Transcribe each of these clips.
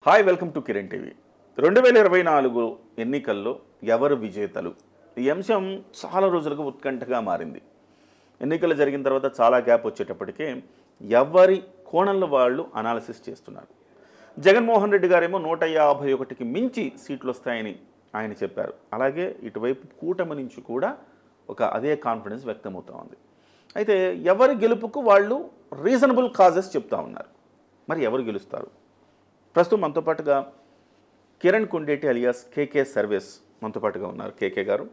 Hi welcome to Kiran TV 2024 ఎన్నికల్లో ఎవరు విజేతలు ఈ అంశం చాలా రోజులుగా ఉత్కంఠగా మారింది. ఎన్నికలు జరిగిన తర్వాత చాలా గ్యాప్ వచ్చేటప్పటికే ఎవరి కోణంలో వాళ్ళు అనాలిసిస్ చేస్తున్నారు. జగన్మోహన్ రెడ్డి గారేమో 151కి మించి సీట్లు వస్తాయని ఆయన చెప్పారు. అలాగే ఇటువైపు కూటమి నుంచి కూడా అదే కాన్ఫిడెన్స్ వ్యక్తమవుతూ ఉంది. అయితే ఎవరి గెలుపుకు వాళ్ళు రీజనబుల్ కాజెస్ చెప్తా ఉన్నారు. మరి ఎవరు గెలుస్తారు? ప్రస్తుతం మనతో పాటుగా కిరణ్ కొండేటి అలియాస్ కేకే సర్వీస్ మనతో పాటుగా ఉన్నారు. కేకే గారు,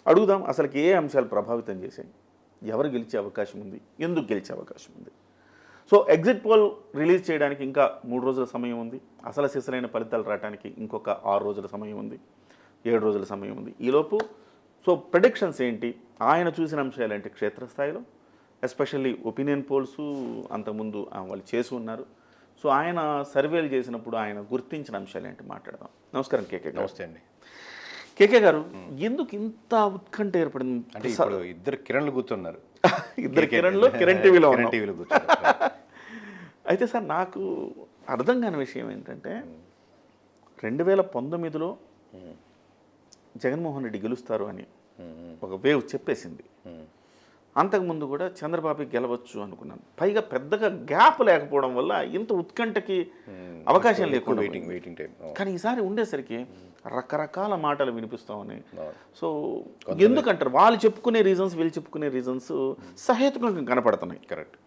అడుగుదాం అసలు ఏ అంశాలు ప్రభావితం చేశాయి, ఎవరు గెలిచే అవకాశం ఉంది, ఎందుకు గెలిచే అవకాశం ఉంది? సో ఎగ్జిట్ పోల్ రిలీజ్ చేయడానికి ఇంకా 3 రోజుల సమయం ఉంది. అసలు సిసలైన ఫలితాలు రావడానికి ఇంకొక 6 రోజుల సమయం ఉంది, 7 రోజుల సమయం ఉంది. ఈలోపు ప్రెడిక్షన్స్ ఏంటి, ఆయన చూసిన అంశాలు ఏంటి క్షేత్రస్థాయిలో, ఎస్పెషల్లీ ఒపీనియన్ పోల్స్ అంతకుముందు వాళ్ళు చేసి ఉన్నారు. సో ఆయన సర్వేలు చేసినప్పుడు ఆయన గుర్తించిన అంశాలు ఏంటి మాట్లాడదాం. నమస్కారం కేకే గారు. నమస్తే అండి. కేకే గారు, ఎందుకు ఇంత ఉత్కంఠ ఏర్పడింది? అంటే ఇప్పుడు ఇద్దరు కిరణ్లు కూర్చున్నారు. ఇద్దరు కిరణ్లు కిరణ్ టీవీలో కూర్చున్నారు. అయితే సార్, నాకు అర్థం కాని విషయం ఏంటంటే 2019లో జగన్మోహన్ రెడ్డి గెలుస్తారు అని ఒక వేవ్ చెప్పేసింది. అంతకుముందు కూడా చంద్రబాబు గెలవచ్చు అనుకున్నాను. పైగా పెద్దగా గ్యాప్ లేకపోవడం వల్ల ఇంత ఉత్కంఠకి అవకాశం లేకుండా వెయిటింగ్ టైం. కానీ ఈసారి ఉండేసరికి రకరకాల మాటలు వినిపిస్తామని. సో ఎందుకంటారు? వాళ్ళు చెప్పుకునే రీజన్స్, వీళ్ళు చెప్పుకునే రీజన్స్ సహేతుకంగా కనపడుతున్నాయి. కరెక్ట్.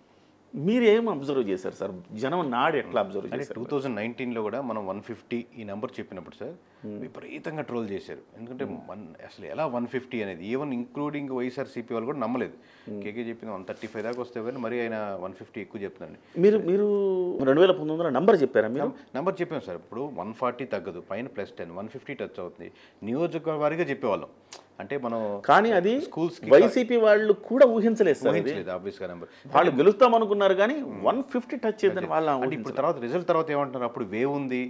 మీరు ఏం అబ్జర్వ్ చేశారు సార్? జనం నాడు ఎట్లా అబ్జర్వ్ చేశారు? 2019లో కూడా మనం 150 ఈ నెంబర్ చెప్పినప్పుడు సార్ విపరీతంగా ట్రోల్ చేశారు. ఎందుకంటే అసలు ఎలా 150 అనేది, ఈవెన్ ఇంక్లూడింగ్ వైఎస్ఆర్సీపీ వాళ్ళు కూడా నమ్మలేదు. కేకే చెప్పింది 135 దాకా వస్తే కానీ మరి ఆయన 150 ఎక్కువ చెప్తున్నాండి. మీరు 2019లో నంబర్ చెప్పారా? మీరు నెంబర్ చెప్పాం సార్. ఇప్పుడు 140 తగ్గదు, పైన +10, 150 టచ్ అవుతుంది. నియోజకవర్గంగా చెప్పేవాళ్ళం. అంటే మనం కానీ అది స్కూల్స్ వైసీపీ వాళ్ళు కూడా ఊహించలేదు. ఆబ్వియస్గా నెంబర్ వాళ్ళు గెలుస్తాం అనుకున్నారు కానీ 150 టచ్ చేద్దని వాళ్ళు. అంటే ఇప్పుడు రిజల్ట్ తర్వాత ఏమంటున్నారు, అప్పుడు వేవ్ ఉంది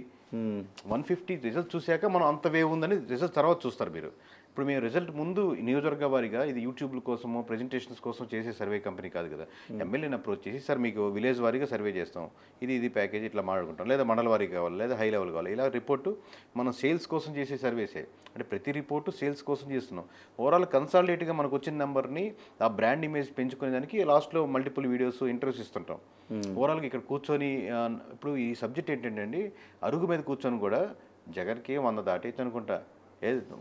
150 రిజల్ట్ చూశాక మనం అంత వేవ్ ఉందని రిజల్ట్ తర్వాత చూస్తారు మీరు. ఇప్పుడు మేము రిజల్ట్ ముందు నియోజకవర్గ వారిగా ఇది యూట్యూబ్ల కోసమో ప్రెజెంటేషన్స్ కోసం చేసే సర్వే కంపెనీ కాదు కదా. ఎమ్మెల్యేని అప్రోచ్ చేసి సార్ మీకు విలేజ్ వారీగా సర్వే చేస్తాం, ఇది ప్యాకేజ్ ఇట్లా మాట్లాడుకుంటాం, లేదా మండల వారికి కావాలి, లేదా హై లెవెల్ కావాలి, ఇలా రిపోర్టు మనం సేల్స్ కోసం చేసే సర్వేసే. అంటే ప్రతి రిపోర్టు సేల్స్ కోసం చేస్తున్నాం. ఓవరాల్ కన్సాలిడేట్గా మనకు వచ్చిన నెంబర్ని ఆ బ్రాండ్ ఇమేజ్ పెంచుకునే దానికి లాస్ట్లో మల్టిపుల్ వీడియోస్ ఇంటర్వ్యూస్ ఇస్తుంటాం. ఓవరాల్గా ఇక్కడ కూర్చొని ఇప్పుడు ఈ సబ్జెక్ట్ ఏంటంటే అండి, అరుగు మీద కూర్చొని కూడా జగన్కి 100 దాటేచ్చు అనుకుంటా,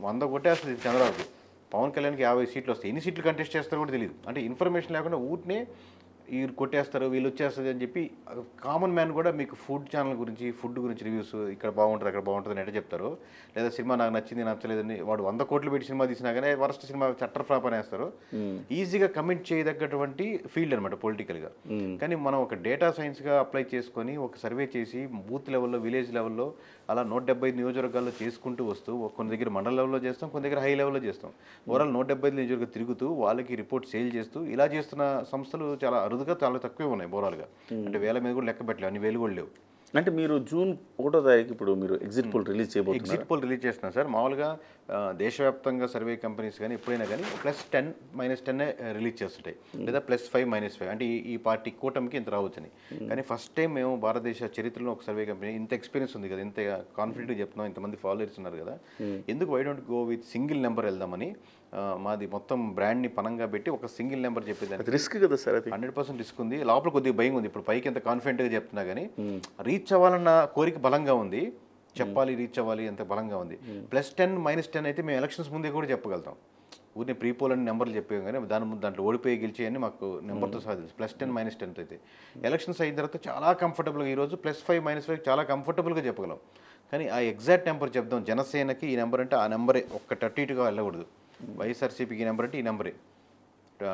100 కొట్టేస్తుంది చంద్రబాబుకి, పవన్ కళ్యాణ్కి 50 సీట్లు వస్తాయి. ఎన్ని సీట్లు కంటెస్ట్ చేస్తారో కూడా తెలియదు. అంటే ఇన్ఫర్మేషన్ లేకుండా ఊటినే వీళ్ళు కొట్టేస్తారు, వీళ్ళు వచ్చేస్తుంది అని చెప్పి కామన్ మ్యాన్ కూడా మీకు ఫుడ్ ఛానల్ గురించి, ఫుడ్ గురించి రివ్యూస్, ఇక్కడ బాగుంటుంది అక్కడ బాగుంటుంది అని ఎట్లా చెప్తారు, లేదా సినిమా నాకు నచ్చింది నచ్చలేదని వాడు 100 కోట్లు పెట్టి సినిమా తీసినా కానీ వరస్ట్ సినిమా చట్టర్ ఫ్లాప్ అనేస్తారు. ఈజీగా కమెంట్ చేయదగ్గటువంటి ఫీల్డ్ అనమాట పొలిటికల్గా. కానీ మనం ఒక డేటా సైన్స్గా అప్లై చేసుకొని ఒక సర్వే చేసి బూత్ లెవెల్లో, విలేజ్ లెవెల్లో అలా 175 నియోజకవర్గాల్లో చేసుకుంటూ వస్తూ, కొన్ని దగ్గర మండల లెవెల్లో చేస్తాం, కొన్ని దగ్గర హై లెవెల్లో చేస్తాం. ఓవరాల్ 175 నియోజకవర్గాలు తిరుగుతూ వాళ్ళకి రిపోర్ట్ సేల్ చేస్తూ ఇలా చేస్తున్న సంస్థలు చాలా అరుదుగా, చాలా తక్కువే ఉన్నాయి ఓవరాల్గా. అంటే వేల మీద కూడా లెక్క పెట్టలేవు, అన్ని వేలు కూడా లేవు. అంటే మీరు జూన్ 1వ తారీఖు ఇప్పుడు మీరు ఎగ్జిట్ పోల్ రిలీజ్ చేయబోతున్నారు. ఎగ్జిట్ పోల్ రిలీజ్ చేస్తున్నాం సార్. మామూలుగా దేశవ్యాప్తంగా సర్వే కంపెనీస్ కానీ ఎప్పుడైనా కానీ +10 -10 రిలీజ్ చేస్తుంటాయి, లేదా +5 -5. అంటే ఈ పార్టీ కూటమికి ఇంత రావచ్చని. కానీ ఫస్ట్ టైం మేము భారతదేశ చరిత్రలో ఒక సర్వే కంపెనీ, ఇంత ఎక్స్పీరియన్స్ ఉంది కదా, ఇంత కాన్ఫిడెంట్గా చెప్తున్నాం, ఇంతమంది ఫాలోవర్స్ ఉన్నారు కదా, ఎందుకు why don't go with single number వెళ్దామని మాది మొత్తం బ్రాండ్ని పనంగా పెట్టి ఒక సింగిల్ నెంబర్ చెప్పేదాన్ని. రిస్క్ కదా సార్, అది 100% రిస్క్ ఉంది. లోపల కొద్దిగా భయం ఉంది. ఇప్పుడు పైకి ఎంత కాన్ఫిడెంట్గా చెప్తున్నా కానీ రీచ్ అవ్వాలన్న కోరిక బలంగా ఉంది, చెప్పాలి రీచ్ అవ్వాలి ఎంత బలంగా ఉంది. +10 -10 అయితే మేము ఎలక్షన్స్ ముందే కూడా చెప్పగలుగుతాం. ఊరిని ప్రీపోల్ అని నెంబర్లు చెప్పాం కానీ దాంట్లో ఓడిపోయి గెలిచేయని మాకు నెంబర్తో సహా తెలుసు. +10 -10 అయితే ఎలక్షన్స్ అయిన తర్వాత చాలా కంఫర్టబుల్గా, ఈరోజు +5 -5 చాలా కంఫర్టబుల్గా చెప్పగలం. కానీ ఆ ఎగ్జాక్ట్ నెంబర్ చెప్దాం, జనసేనకి ఈ నెంబర్ అంటే ఆ నెంబరే, ఒక్క అటుగా వెళ్ళకూడదు. వైఎస్ఆర్సీపీకి ఈ నెంబర్ అంటే ఈ నెంబరే,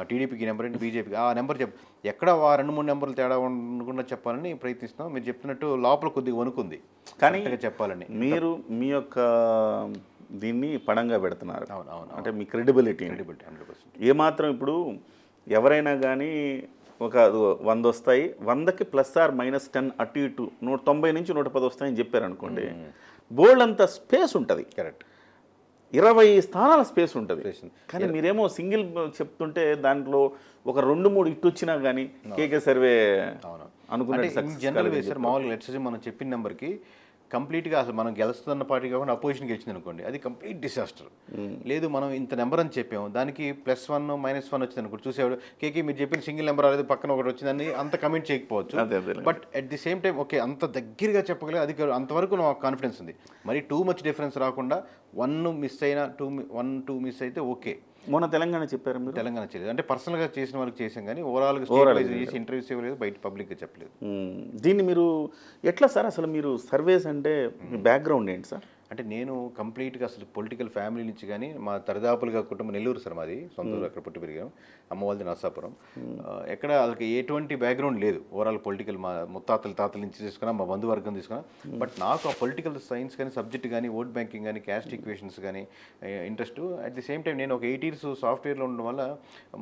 టీడీపీకి ఈ నెంబర్ అంటే బీజేపీకి ఆ నెంబర్ ఎక్కడ ఆ 2-3 నెంబర్లు తేడా ఉండకుండా చెప్పాలని ప్రయత్నిస్తున్నాం. మీరు చెప్తున్నట్టు లోపల కొద్దిగా వణుకుంది కానీ చెప్పాలని. మీరు మీ యొక్క దీన్ని పడంగా పెడుతున్నారు. అవును. అంటే మీ క్రెడిబిలిటీ 100%. ఏమాత్రం ఇప్పుడు ఎవరైనా కానీ ఒక 100 వస్తాయి, 100కి +or-10 అటు ఇటు 190 నుంచి 110 వస్తాయని చెప్పారు అనుకోండి, బోల్డ్ అంత స్పేస్ ఉంటుంది. కరెక్ట్. 20 స్థానాల స్పేస్ ఉంటుంది. కానీ మీరేమో సింగిల్ చెప్తుంటే దాంట్లో ఒక 2-3 ఇటు వచ్చినా కానీ కేకే సర్వే అనుకున్నట్టు జనరల్ వేసారు. మామూలుగా లెట్స్ మనం చెప్పిన నెంబర్కి కంప్లీట్గా అసలు మనం గెలుస్తున్న పార్టీ కాకుండా అపోజిషన్ గెలిచింది అనుకోండి, అది కంప్లీట్ డిసాస్టర్. లేదు మనం ఇంత నెంబర్ అని చెప్పాము, దానికి +1 -1 వచ్చింది అనుకోండి, చూసేవాడు కేకే మీరు చెప్పిన సింగిల్ నెంబర్ రాలేదు పక్కన ఒకటి వచ్చిందని అంత కమెంట్ చేయకపోవచ్చు. But at the same time okay అంత దగ్గరగా చెప్పగలిగే అది అంతవరకు నాకు కాన్ఫిడెన్స్ ఉంది. మరి టూ మచ్ డిఫరెన్స్ రాకుండా 1 మిస్ అయినా 2 మిస్ అయితే ఓకే. మొన్న తెలంగాణ చెప్పారు మీరు? తెలంగాణ చేయలేదు, అంటే పర్సనల్గా చేసిన వాళ్ళకి చేసాం కానీ ఓవరాల్గా చేసి ఇంటర్వ్యూస్ ఇవ్వలేదు, బయట పబ్లిక్గా చెప్పలేదు. దీన్ని మీరు ఎట్లా సార్ అసలు మీరు సర్వేస్ అంటే మీ బ్యాక్గ్రౌండ్ ఏంటి సార్? అంటే నేను కంప్లీట్గా అసలు పొలిటికల్ ఫ్యామిలీ నుంచి కానీ మా తరదాపులుగా కుటుంబం నెల్లూరు సార్ మాది, సొంత ఊరు, అక్కడ పుట్టి పెరిగాం. అమ్మ వాళ్ళది నరసాపురం. ఎక్కడ వాళ్ళకి ఎటువంటి బ్యాక్గ్రౌండ్ లేదు ఓవరాల్ పొలిటికల్, మా తాతల నుంచి తీసుకున్నా, మా బంధువర్గం తీసుకున్నా. బట్ నాకు ఆ పొలిటికల్ సైన్స్ కానీ సబ్జెక్ట్ కానీ ఓట్ బ్యాంకింగ్ కానీ క్యాస్ట్ ఈక్వేషన్స్ కానీ interest. At the same time నేను ఒక 8 years సాఫ్ట్వేర్లో ఉండడం వల్ల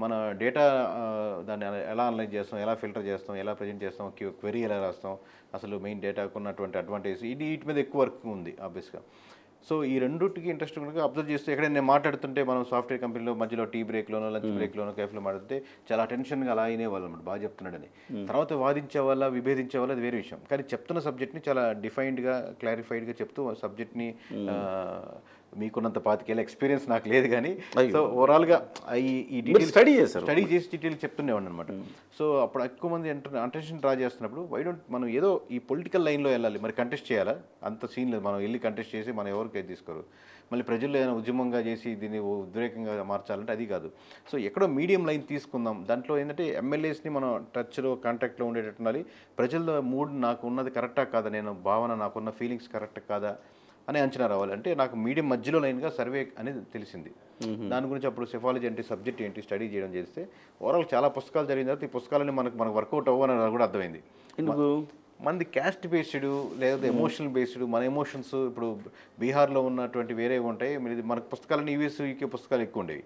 మన డేటా దాన్ని ఎలా అనలైజ్ చేస్తాం, ఎలా ఫిల్టర్ చేస్తాం, ఎలా ప్రజెంట్ చేస్తాం, క్వెరీ ఎలా రాస్తాం, అసలు మెయిన్ డేటాకు ఉన్నటువంటి అడ్వాంటేజ్ వీటి మీద ఎక్కువ వర్క్ ఉంది ఆబ్వియస్గా. సో ఈ రెండుకి ఇంట్రెస్ట్ కనుక అబ్జర్వ్ చేస్తే ఎక్కడైనా నేను మాట్లాడుతుంటే మనం సాఫ్ట్వేర్ కంపెనీలో మధ్యలో టీ బ్రేక్లోనో లంచ్ బ్రేక్లోనో కేఫ్లో మాట్లాడితే చాలా టెన్షన్గా అలా అయినేవాళ్ళు అనమాట, బాగా చెప్తున్నాడని. తర్వాత వాదించే వాళ్ళ విభేదించే వాళ్ళ అది వేరే విషయం, కానీ చెప్తున్న సబ్జెక్ట్ని చాలా డిఫైన్డ్గా క్లారిఫైడ్గా చెప్తూ సబ్జెక్ట్ని మీకున్నంత 25 ఏళ్ళ ఎక్స్పీరియన్స్ నాకు లేదు కానీ సో ఓవరాల్గా ఈ డీటెయిల్స్ స్టడీ చేసి డీటెయిల్ చెప్తుండేవాడిని అనమాట. సో అప్పుడు ఎక్కువ మంది అటెన్షన్ డ్రా చేస్తున్నప్పుడు వై డోంట్ మనం ఏదో ఈ పొలిటికల్ లైన్లో వెళ్ళాలి, మరి కంటెస్ట్ చేయాలా, అంత సీన్ లేదు, మనం వెళ్ళి కంటెస్ట్ చేసి మనం ఎవరికి తీసుకోరు, మళ్ళీ ప్రజల్లో ఏదైనా ఉద్యమంగా చేసి దీన్ని ఉద్రేకంగా మార్చాలంటే అది కాదు. సో ఎక్కడో మీడియం లైన్ తీసుకుందాం, దాంట్లో ఏంటంటే ఎమ్మెల్యేస్ని మనం టచ్లో కాంటాక్ట్లో ఉండేటట్టు ఉండాలి, ప్రజల్లో మూడ్ నాకు ఉన్నది కరెక్టా కాదా, నేను భావన నాకున్న ఫీలింగ్స్ కరెక్ట్ కాదా అని అంచనా రావాలి. అంటే నాకు మీడియం మధ్యలో లైన్గా సర్వే అనేది తెలిసింది. దాని గురించి అప్పుడు సెఫాలజీ అంటే సబ్జెక్ట్ ఏంటి స్టడీ చేయడం చేస్తే ఓవరాల్ చాలా పుస్తకాలు జరిగిన తర్వాత ఈ పుస్తకాలని మనకు వర్కౌట్ అవ్వని కూడా అర్థమైంది. మనది క్యాస్ట్ బేస్డ్ లేదా ఎమోషనల్ బేస్డ్, మన ఎమోషన్స్ ఇప్పుడు బీహార్లో ఉన్నటువంటి వేరే ఉంటాయి, మనకు పుస్తకాలని యూఎస్ యూకే పుస్తకాలు ఎక్కువ ఉండేవి.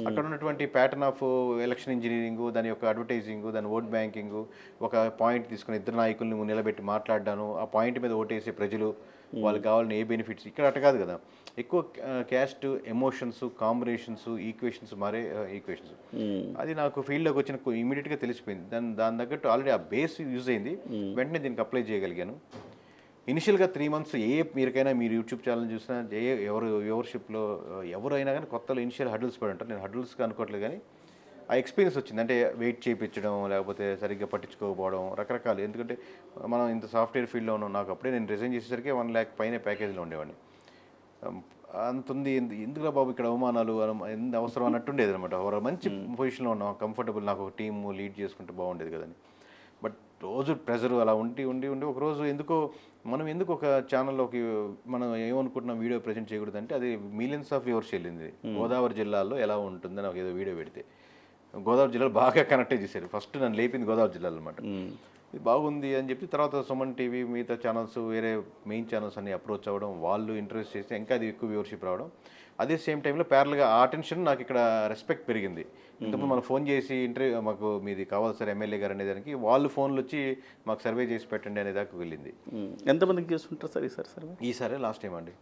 అక్కడ ఉన్నటువంటి ప్యాటర్న్ ఆఫ్ ఎలక్షన్ ఇంజనీరింగ్, దాని యొక్క అడ్వర్టైజింగ్, దాని ఓట్ బ్యాంకింగ్, ఒక పాయింట్ తీసుకుని ఇద్దరు నాయకుల్ని నిలబెట్టి మాట్లాడాను, ఆ పాయింట్ మీద ఓటేసే ప్రజలు వాళ్ళకి కావాలని ఏ బెనిఫిట్స్, ఇక్కడ అట్ట కాదు కదా, ఎక్కువ క్యాస్ట్ ఎమోషన్స్ కాంబినేషన్స్ ఈక్వేషన్స్ మారే ఈక్వేషన్స్. అది నాకు ఫీల్డ్లోకి వచ్చిన ఇమీడియట్గా తెలిసిపోయింది. దాని తగ్గట్టు ఆల్రెడీ ఆ బేస్ యూజ్ అయింది, వెంటనే దీనికి అప్లై చేయగలిగాను. ఇనిషియల్గా 3 months మీరికైనా మీరు యూట్యూబ్ ఛానల్ చూసినా ఎవరు వ్యూవర్షిప్లో ఎవరైనా కానీ కొత్తలో ఇనిషియల్ హడ్ల్స్ పడి ఉంటారు, నేను హడ్ల్స్గా అనుకోవట్లేదు కానీ ఆ ఎక్స్పీరియన్స్ వచ్చింది. అంటే వెయిట్ చేయించడం, లేకపోతే సరిగ్గా పట్టించుకోకపోవడం, రకరకాలు. ఎందుకంటే మనం ఇంత సాఫ్ట్వేర్ ఫీల్డ్లో ఉన్నాం, నాకు అప్పుడే నేను రిజైన్ చేసేసరికి 1 lakh పైన ప్యాకేజ్లో ఉండేవాడిని. అంతుంది ఎందుకురా బాబు ఇక్కడ అవమానాలు ఎంత అవసరం అన్నట్టుండేది అనమాట. ఒక మంచి పొజిషన్లో ఉన్నాం, కంఫర్టబుల్, నాకు ఒక టీమ్ లీడ్ చేసుకుంటే బాగుండేది కదని. బట్ రోజు ప్రెజర్ అలా ఉండి ఒకరోజు ఎందుకు ఒక ఛానల్లోకి మనం ఏమనుకుంటున్నాం వీడియో ప్రజెంట్ చేయకూడదు అంటే అది మిలియన్స్ ఆఫ్ వ్యూవర్స్ వెళ్ళింది. గోదావరి జిల్లాలో ఎలా ఉంటుందని ఒక ఏదో వీడియో పెడితే గోదావరి జిల్లాలో బాగా కనెక్ట్ చేశారు. ఫస్ట్ నన్ను లేపింది గోదావరి జిల్లాలో అనమాట. ఇది బాగుంది అని చెప్పి తర్వాత సుమన్ టీవీ మిగతా ఛానల్స్ వేరే మెయిన్ ఛానల్స్ అన్ని అప్రోచ్ అవ్వడం, వాళ్ళు ఇంట్రెస్ట్ చేస్తే ఇంకా అది ఎక్కువ వ్యూవర్షిప్ రావడం. అదే సేమ్ టైంలో ప్యారల్గా ఆ అటెన్షన్ నాకు ఇక్కడ రెస్పెక్ట్ పెరిగింది. ఇంతకుముందు మనం ఫోన్ చేసి ఇంటర్వ్యూ మాకు మీది కావాలి సార్ ఎమ్మెల్యే గారు అనేదానికి వాళ్ళు ఫోన్లు వచ్చి మాకు సర్వే చేసి పెట్టండి అనేదాకా వెళ్ళింది. ఎంతమందికి చేస్తుంటారు సార్ ఈసారి సర్వే? ఈసారి లాస్ట్ టైం అండి.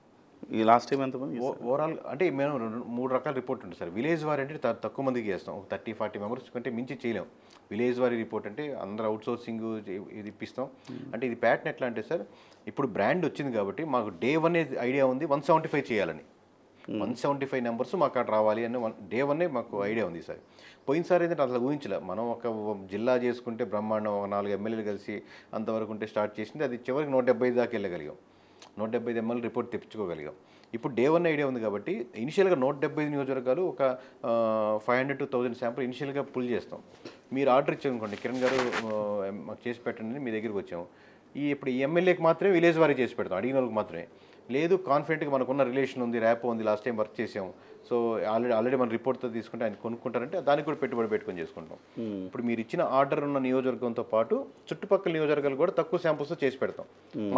ఈ లాస్ట్ టైం ఎంతమంది? ఓవరాల్ అంటే మేము 3 రకాల రిపోర్ట్ ఉంటుంది సార్. విలేజ్ వారి అంటే తక్కువ మందికి చేస్తాం, ఒక 30-40 మెంబర్స్ కంటే మించి చేయలేం. విలేజ్ వారి రిపోర్ట్ అంటే అందరూ అవుట్సోర్సింగ్ ఇది ఇప్పిస్తాం. అంటే ఇది ప్యాటర్న్ ఎట్లా అంటే సార్, ఇప్పుడు బ్రాండ్ వచ్చింది కాబట్టి మాకు డే 1 ఐడియా ఉంది 175 చేయాలని. 175 నెంబర్స్ మాకు అక్కడ రావాలి అని డే 1 మాకు ఐడియా ఉంది సార్. పోయినసారి ఏంటంటే అసలు ఊహించలే, మనం ఒక జిల్లా చేసుకుంటే బ్రహ్మాండం, ఒక 4 ఎమ్మెల్యేలు కలిసి అంతవరకు ఉంటే స్టార్ట్ చేసింది, అది చివరికి 175 దాకా వెళ్ళగలిగాం. 175 ml రిపోర్ట్ తెప్పించుకోగలిగాం. ఇప్పుడు డే 1 ఐడియా ఉంది కాబట్టి ఇనిషియల్గా 175 నియోజకవర్గాలు ఒక 500 to 1000 శాంపుల్ ఇనిషియల్గా పుల్ చేస్తాం. మీరు ఆర్డర్ ఇచ్చారనుకోండి, కిరణ్ గారు మాకు చేసి పెట్టండి మీ దగ్గరికి వచ్చాము, ఇప్పుడు ఈ ఎమ్మెల్యేకి మాత్రమే విలేజ్ వారికి చేసి పెడతాం, అడిగిన వాళ్ళకి మాత్రమే. లేదు కాన్ఫిడెంట్గా మనకున్న రిలేషన్ ఉంది, ర్యాపో ఉంది, లాస్ట్ టైం వర్క్ చేసాం, సో ఆల్రెడీ మన రిపోర్ట్తో తీసుకుంటే ఆయన కొనుక్కుంటారంటే దానికి కూడా పెట్టుబడి పెట్టుకొని చేసుకుంటాం. ఇప్పుడు మీరు ఇచ్చిన ఆర్డర్ ఉన్న నియోజకవర్గంతో పాటు చుట్టుపక్కల నియోజకవర్గాలు కూడా తక్కువ శాంపుల్స్తో చేసి పెడతాం.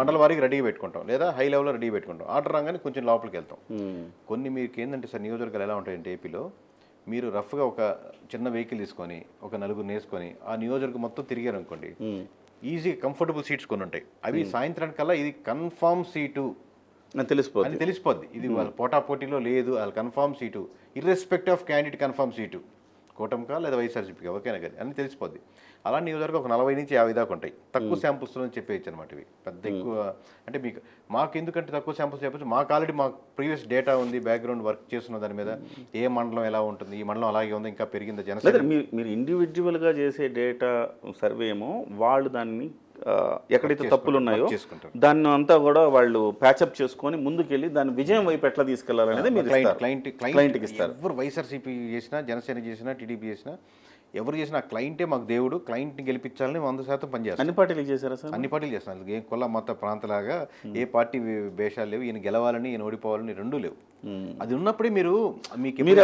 మండల వారికి రెడీగా పెట్టుకుంటాం, లేదా హై లెవెల్లో రెడీ పెట్టుకుంటాం. ఆర్డర్ రాగానే కొంచెం లోపలికి వెళ్తాం. కొన్ని మీకు ఏంటంటే సార్ నియోజకవర్గాలు ఎలా ఉంటాయంటే ఏపీలో, మీరు రఫ్గా ఒక చిన్న వెహికల్ తీసుకొని ఒక 4 వేసుకొని ఆ నియోజకవర్గం మొత్తం తిరిగారు అనుకోండి, ఈజీగా కంఫర్టబుల్ సీట్స్ కొన్ని ఉంటాయి. అవి సాయంత్రానికల్లా ఇది కన్ఫామ్ సీటు తెలిసిపోద్ది. ఇది వాళ్ళ పోటాపోటీలో లేదు, వాళ్ళ confirm seat, irrespective of candidate confirm seat. కూటమికా లేదా వైఎస్ఆర్సీపీకా ఓకేనా కదా అని తెలిసిపోద్ది. అలా నియోజకవర్గం ఒక 40 నుంచి 50 దాకా ఉంటాయి. తక్కువ శాంపుల్స్లో చెప్పేయచ్చు అనమాట. ఇవి పెద్ద ఎక్కువ అంటే మీకు మాకు ఎందుకంటే తక్కువ శాంపుల్స్ చెప్పచ్చు, మాకు ఆల్రెడీ మాకు ప్రీవియస్ డేటా ఉంది, బ్యాక్గ్రౌండ్ వర్క్ చేస్తున్న దాని మీద ఏ మండలం ఎలా ఉంటుంది, ఈ మండలం అలాగే ఉంది, ఇంకా పెరిగిందా జనసేన. మీరు ఇండివిజువల్గా చేసే డేటా సర్వే ఏమో వాళ్ళు దాన్ని ఎక్కడైతే తప్పులు ఉన్నాయో దాన్ని అంతా కూడా వాళ్ళు ప్యాచప్ చేసుకొని ముందుకెళ్ళి దాన్ని విజయం వైపు ఎట్లా తీసుకెళ్లాలనేది మీరు క్లయింట్కి ఇస్తారు. ఎవరు వైఎస్ఆర్సీపీ చేసినా, జనసేన చేసినా, టీడీపీ చేసినా, ఎవరు చేసినా క్లయింటే మాకు దేవుడు, క్లయింట్ని గెలిపించాలని 100% పనిచేస్తారు. అన్ని పార్టీలు చేశారా సార్? అన్ని పార్టీలు చేస్తున్నారు. ఏ కుల మత ప్రాంతలాగా ఏ పార్టీ భేషాలు లేవు. ఈయన గెలవాలని, ఈయన ఓడిపోవాలని రెండూ లేవు. అది ఉన్నప్పుడే మీరు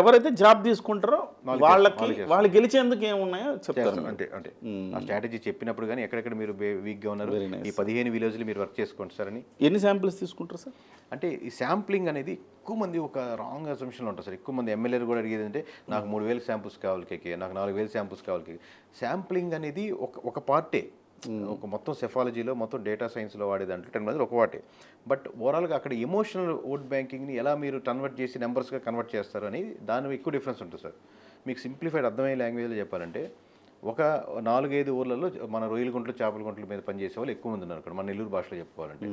ఎవరైతే జాబ్ తీసుకుంటారో వాళ్ళు గెలిచేందుకు ఏమున్నాయో చెప్తారు. అంటే ఆ స్ట్రాటజీ చెప్పినప్పుడు కానీ ఎక్కడెక్కడ మీరు వీక్గా ఉన్నారు, ఈ 15 విలేజ్లు మీరు వర్క్ చేసుకోండి సార్ అని. ఎన్ని శాంపిల్స్ తీసుకుంటారు సార్? అంటే ఈ శాంప్లింగ్ అనేది ఎక్కువ మంది ఒక రాంగ్ అసంప్షన్లో ఉంటుంది సార్. ఎక్కువ మంది ఎమ్మెల్యేలు కూడా అడిగేది అంటే నాకు 3000 శాంపుల్స్ కావాలి కేకే, నాకు 4000 శాంపుల్స్ కావాలి కేకే. శాంప్లింగ్ అనేది ఒక పార్టే, ఒక మొత్తం సెఫాలజీలో మొత్తం డేటా సైన్స్లో వాడే దాంట్లో 10 మంది ఒక వాటే. బట్ ఓవరాల్గా అక్కడ ఎమోషనల్ ఓట్ బ్యాంకింగ్ని ఎలా మీరు కన్వర్ట్ చేసి నెంబర్స్గా కన్వర్ట్ చేస్తారు అనేది దాని ఎక్కువ డిఫరెన్స్ ఉంటుంది సార్. మీకు సింప్లిఫైడ్ అర్థమయ్యే లాంగ్వేజ్లో చెప్పాలంటే ఒక 4-5 ఊర్లలో మన రొయ్యలగుంటలు, చేపల గుంటల మీద పనిచేసే వాళ్ళు ఎక్కువ మంది ఉన్నారు అక్కడ. మన నెల్లూరు భాషలో చెప్పుకోవాలంటే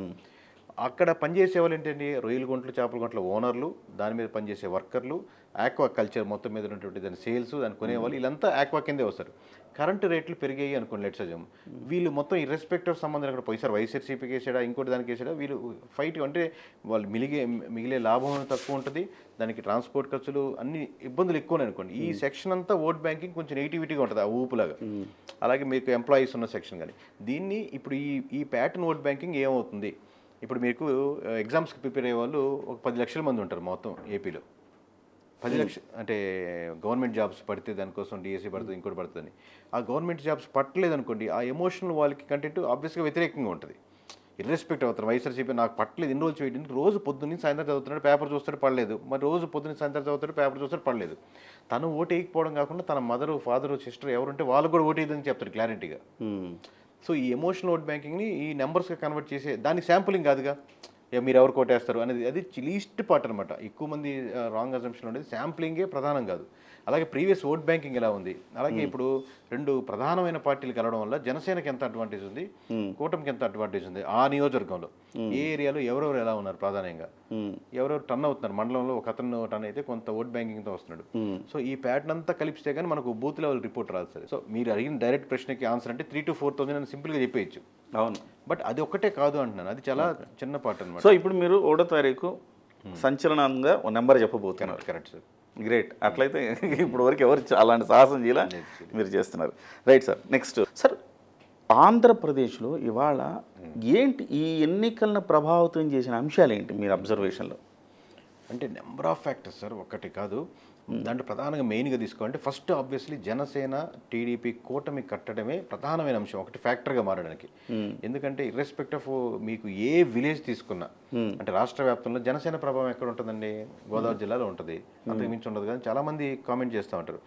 అక్కడ పనిచేసే వాళ్ళు ఏంటంటే రొయ్యల గుంటలు, చేపల గుంటల ఓనర్లు, దాని మీద పనిచేసే వర్కర్లు, ఆక్వా కల్చర్ మొత్తం మీద ఉన్నటువంటి దాని సేల్స్, దాన్ని కొనేవాళ్ళు, వీళ్ళంతా ఆక్వా కిందే వస్తారు. కరెంటు రేట్లు పెరిగాయి అనుకోండి లెట్స్ అజ్యూమ్, వీళ్ళు మొత్తం ఇర్రెస్పెక్టివ్ సంబంధం అక్కడ పోయిసారు వైఎస్ఆర్సీపీకి వేసాడా ఇంకోటి దానికి వేసాడా, వీళ్ళు ఫైట్ అంటే వాళ్ళు మిగిలే లాభం తక్కువ ఉంటుంది, దానికి ట్రాన్స్పోర్ట్ ఖర్చులు అన్ని ఇబ్బందులు ఎక్కువనే అనుకోండి. ఈ సెక్షన్ అంతా ఓట్ బ్యాంకింగ్ కొంచెం నెగిటివిటీగా ఉంటుంది, ఆ ఊపులాగా. అలాగే మీకు ఎంప్లాయీస్ ఉన్న సెక్షన్ కానీ దీన్ని ఇప్పుడు ఈ ప్యాటర్న్ ఓట్ బ్యాంకింగ్ ఏమవుతుంది, ఇప్పుడు మీకు ఎగ్జామ్స్కి ప్రిపేర్ అయ్యే వాళ్ళు ఒక 10 లక్షల మంది ఉంటారు మొత్తం ఏపీలో. 10 లక్షలు అంటే గవర్నమెంట్ జాబ్స్ పడితే దానికోసం డిఎస్సీ పడుతుంది, ఇంకోటి పడుతుంది. ఆ గవర్నమెంట్ జాబ్స్ పట్టలేదు అనుకోండి, ఆ ఎమోషనల్ వాళ్ళకి కంటెంట్ ఆబ్వియస్గా వ్యతిరేకంగా ఉంటుంది. ఇర్రెస్పెక్ట్ అవుతారు. వైఎస్ఆర్సీపీ నాకు పట్టలేదు, ఎన్ని రోజులు చేయడం, రోజు పొద్దున్న సాయంత్రం చదువుతున్నాడు, పేపర్ చూస్తాడు పడలేదు, మరి రోజు పొద్దున్న సాయంత్రం చదువుతాడు, పేపర్ చూస్తాడు పడలేదు. తను ఓటు వేయకపోవడం కాకుండా తన మదరు, ఫాదరు, సిస్టర్ ఎవరుంటే వాళ్ళు కూడా ఓటు వేయదని చెప్తారు క్లారిటీగా. సో ఈ ఎమోషనల్ ఓట్ బ్యాంకింగ్ని ఈ నెంబర్స్గా కన్వర్ట్ చేసే దానికి శాంపులింగ్ కాదుగా, మీరు ఎవరు కొట్టేస్తారు అనేది అది లీస్ట్ పార్ట్ అనమాట. ఎక్కువ మంది రాంగ్ అజంప్షన్ ఉండేది శాంప్లింగే ప్రధానం కాదు. అలాగే ప్రీవియస్ ఓట్ బ్యాంకింగ్ ఎలా ఉంది, అలాగే ఇప్పుడు 2 ప్రధానమైన పార్టీలు కలవడం వల్ల జనసేనకి ఎంత అడ్వాంటేజ్ ఉంది, కూటమికి ఎంత అడ్వాంటేజ్ ఉంది, ఆ నియోజకవర్గంలో ఏ ఏరియాలో ఎవరెవరు ఎలా ఉన్నారు, ప్రధానంగా ఎవరెవరు టర్న్ అవుతున్నారు. మండలంలో ఒక అతను టర్న్ అయితే కొంత ఓట్ బ్యాంకింగ్తో వస్తున్నాడు. సో ఈ ప్యాటర్న్ అంతా కలిపిస్తే కానీ మనకు బూత్ లెవెల్ రిపోర్ట్ రాదు సార్. సో మీరు అడిగిన డైరెక్ట్ ప్రశ్నకి ఆన్సర్ అంటే 3,000 to 4,000 అని సింపుల్గా చెప్పేయచ్చు. అవును, బట్ అది ఒక్కటే కాదు అంటున్నాను, అది చాలా చిన్న పార్ట్ అనమాట. సో ఇప్పుడు మీరు 1వ తారీఖు సంచలనంగా ఒక నెంబర్ చెప్పబోతున్నారు. Correct sir, great. అట్లయితే ఇప్పుడు వరకు ఎవరు అలాంటి సాహసం చేయాల మీరు చేస్తున్నారు. Right sir. నెక్స్ట్ సార్, ఆంధ్రప్రదేశ్లో ఇవాళ ఏంటి ఈ ఎన్నికలను ప్రభావితం చేసిన అంశాలు ఏంటి మీరు అబ్జర్వేషన్లో? అంటే నెంబర్ ఆఫ్ ఫ్యాక్టర్స్ సార్, ఒక్కటి కాదు. దాంట్లో ప్రధానంగా మెయిన్గా తీసుకోవాలంటే ఫస్ట్ ఆబ్వియస్లీ జనసేన టీడీపీ కూటమి కట్టడమే ప్రధానమైన అంశం, ఒకటి ఫ్యాక్టర్గా మారడానికి. ఎందుకంటే ఇర్రెస్పెక్ట్ ఆఫ్ మీకు ఏ విలేజ్ తీసుకున్నా, అంటే రాష్ట్ర వ్యాప్తంలో జనసేన ప్రభావం ఎక్కడ ఉంటుందండి, గోదావరి జిల్లాలో ఉంటుంది, అంతకు మించి ఉండదు. కానీ చాలా మంది కామెంట్ చేస్తూ ఉంటారు,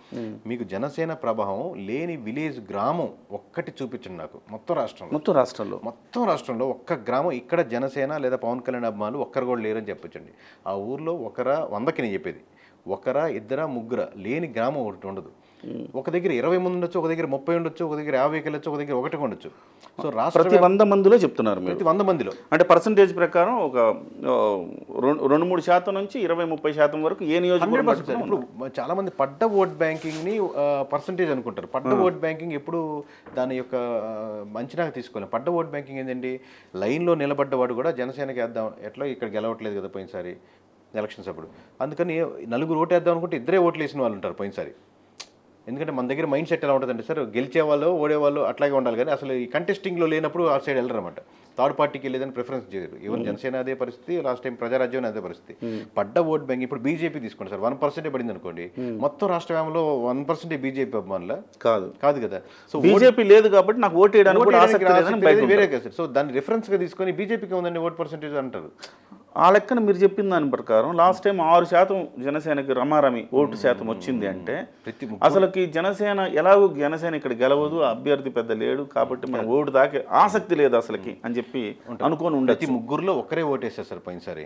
మీకు జనసేన ప్రభావం లేని విలేజ్, గ్రామం ఒక్కటి చూపించండి నాకు మొత్తం రాష్ట్రంలో ఒక్క గ్రామం ఇక్కడ జనసేన లేదా పవన్ కళ్యాణ్ అభిమానులు ఒక్కరు కూడా లేరని చెప్పొచ్చండి. ఆ ఊర్లో 100కి నేను చెప్పేది 1, 2, 3 లేని గ్రామం ఒకటి ఉండదు. ఒక దగ్గర 20 మంది ఉండొచ్చు, ఒక దగ్గర 30 ఉండొచ్చు, ఒక దగ్గర 50 వెళ్ళొచ్చు, ఒక దగ్గర 1 ఉండొచ్చు. సో ప్రతి 100 మందిలో చెప్తున్నారు, ప్రతి 100 మందిలో అంటే పర్సంటేజ్ ప్రకారం ఒక 2-3% నుంచి 20-30% వరకు ఏ నియోజకవర్గం. ఇప్పుడు చాలా మంది పడ్డ ఓట్ బ్యాంకింగ్ని పర్సంటేజ్ అనుకుంటారు. పడ్డ ఓట్ బ్యాంకింగ్ ఎప్పుడు దాని యొక్క అంచనాగా తీసుకోవాలి. పడ్డ ఓట్ బ్యాంకింగ్ ఏంటండి, లైన్లో నిలబడ్డవాడు కూడా జనసేనకి వేద్దాం, ఎట్లా ఇక్కడ గెలవట్లేదు కదా పోయినసారి ఎలక్షన్స్ అప్పుడు, అందుకని 4 ఓటు వేద్దాం అనుకుంటే 2 ఓట్లు వేసిన వాళ్ళు ఉంటారు పోయినసారి. ఎందుకంటే మన దగ్గర మైండ్ సెట్ ఎలా ఉంటుందంటే సార్, గెలిచేవాళ్ళు ఓడేవాళ్ళు అట్లాగే ఉండాలి, కానీ అసలు ఈ కంటెస్టింగ్లో లేనప్పుడు ఆ సైడ్ వెళ్ళరు అనమాట. థర్డ్ పార్టీకి వెళ్ళేదని ప్రిఫరెన్స్ చేయరు. ఈవెన్ జనసేన అదే పరిస్థితి, లాస్ట్ టైం ప్రజారాజ్యం అదే పరిస్థితి. పడ్డ ఓట్ బ్యాంక్ ఇప్పుడు బీజేపీ తీసుకోండి సార్, 1% పడింది అనుకోండి, మొత్తం రాష్ట్ర వ్యాప్తంలో 1% బీజేపీ అభిమానుల కాదు కదా. సో బీజేపీ లేదు కాబట్టి నాకు ఓటు వేయడానికి వేరే కదా. సో దాన్ని రిఫరెన్స్గా తీసుకొని బీజేపీకి ఉందండి ఓట్ పర్సెంటేజ్ అంటారు. ఆ లెక్కన మీరు చెప్పిన దాని ప్రకారం లాస్ట్ టైం 6% జనసేనకి రమారమి ఓటు శాతం వచ్చింది అంటే అసలుకి జనసేన ఎలాగో జనసేన ఇక్కడ గెలవదు, అభ్యర్థి పెద్ద లేడు కాబట్టి మన ఓటు దాకే ఆసక్తి లేదు అసలుకి అని చెప్పి అనుకోని ఉండదు. ప్రతి ముగ్గురులో ఒకరే ఓటేస్తారు సార్ పోయినసారి,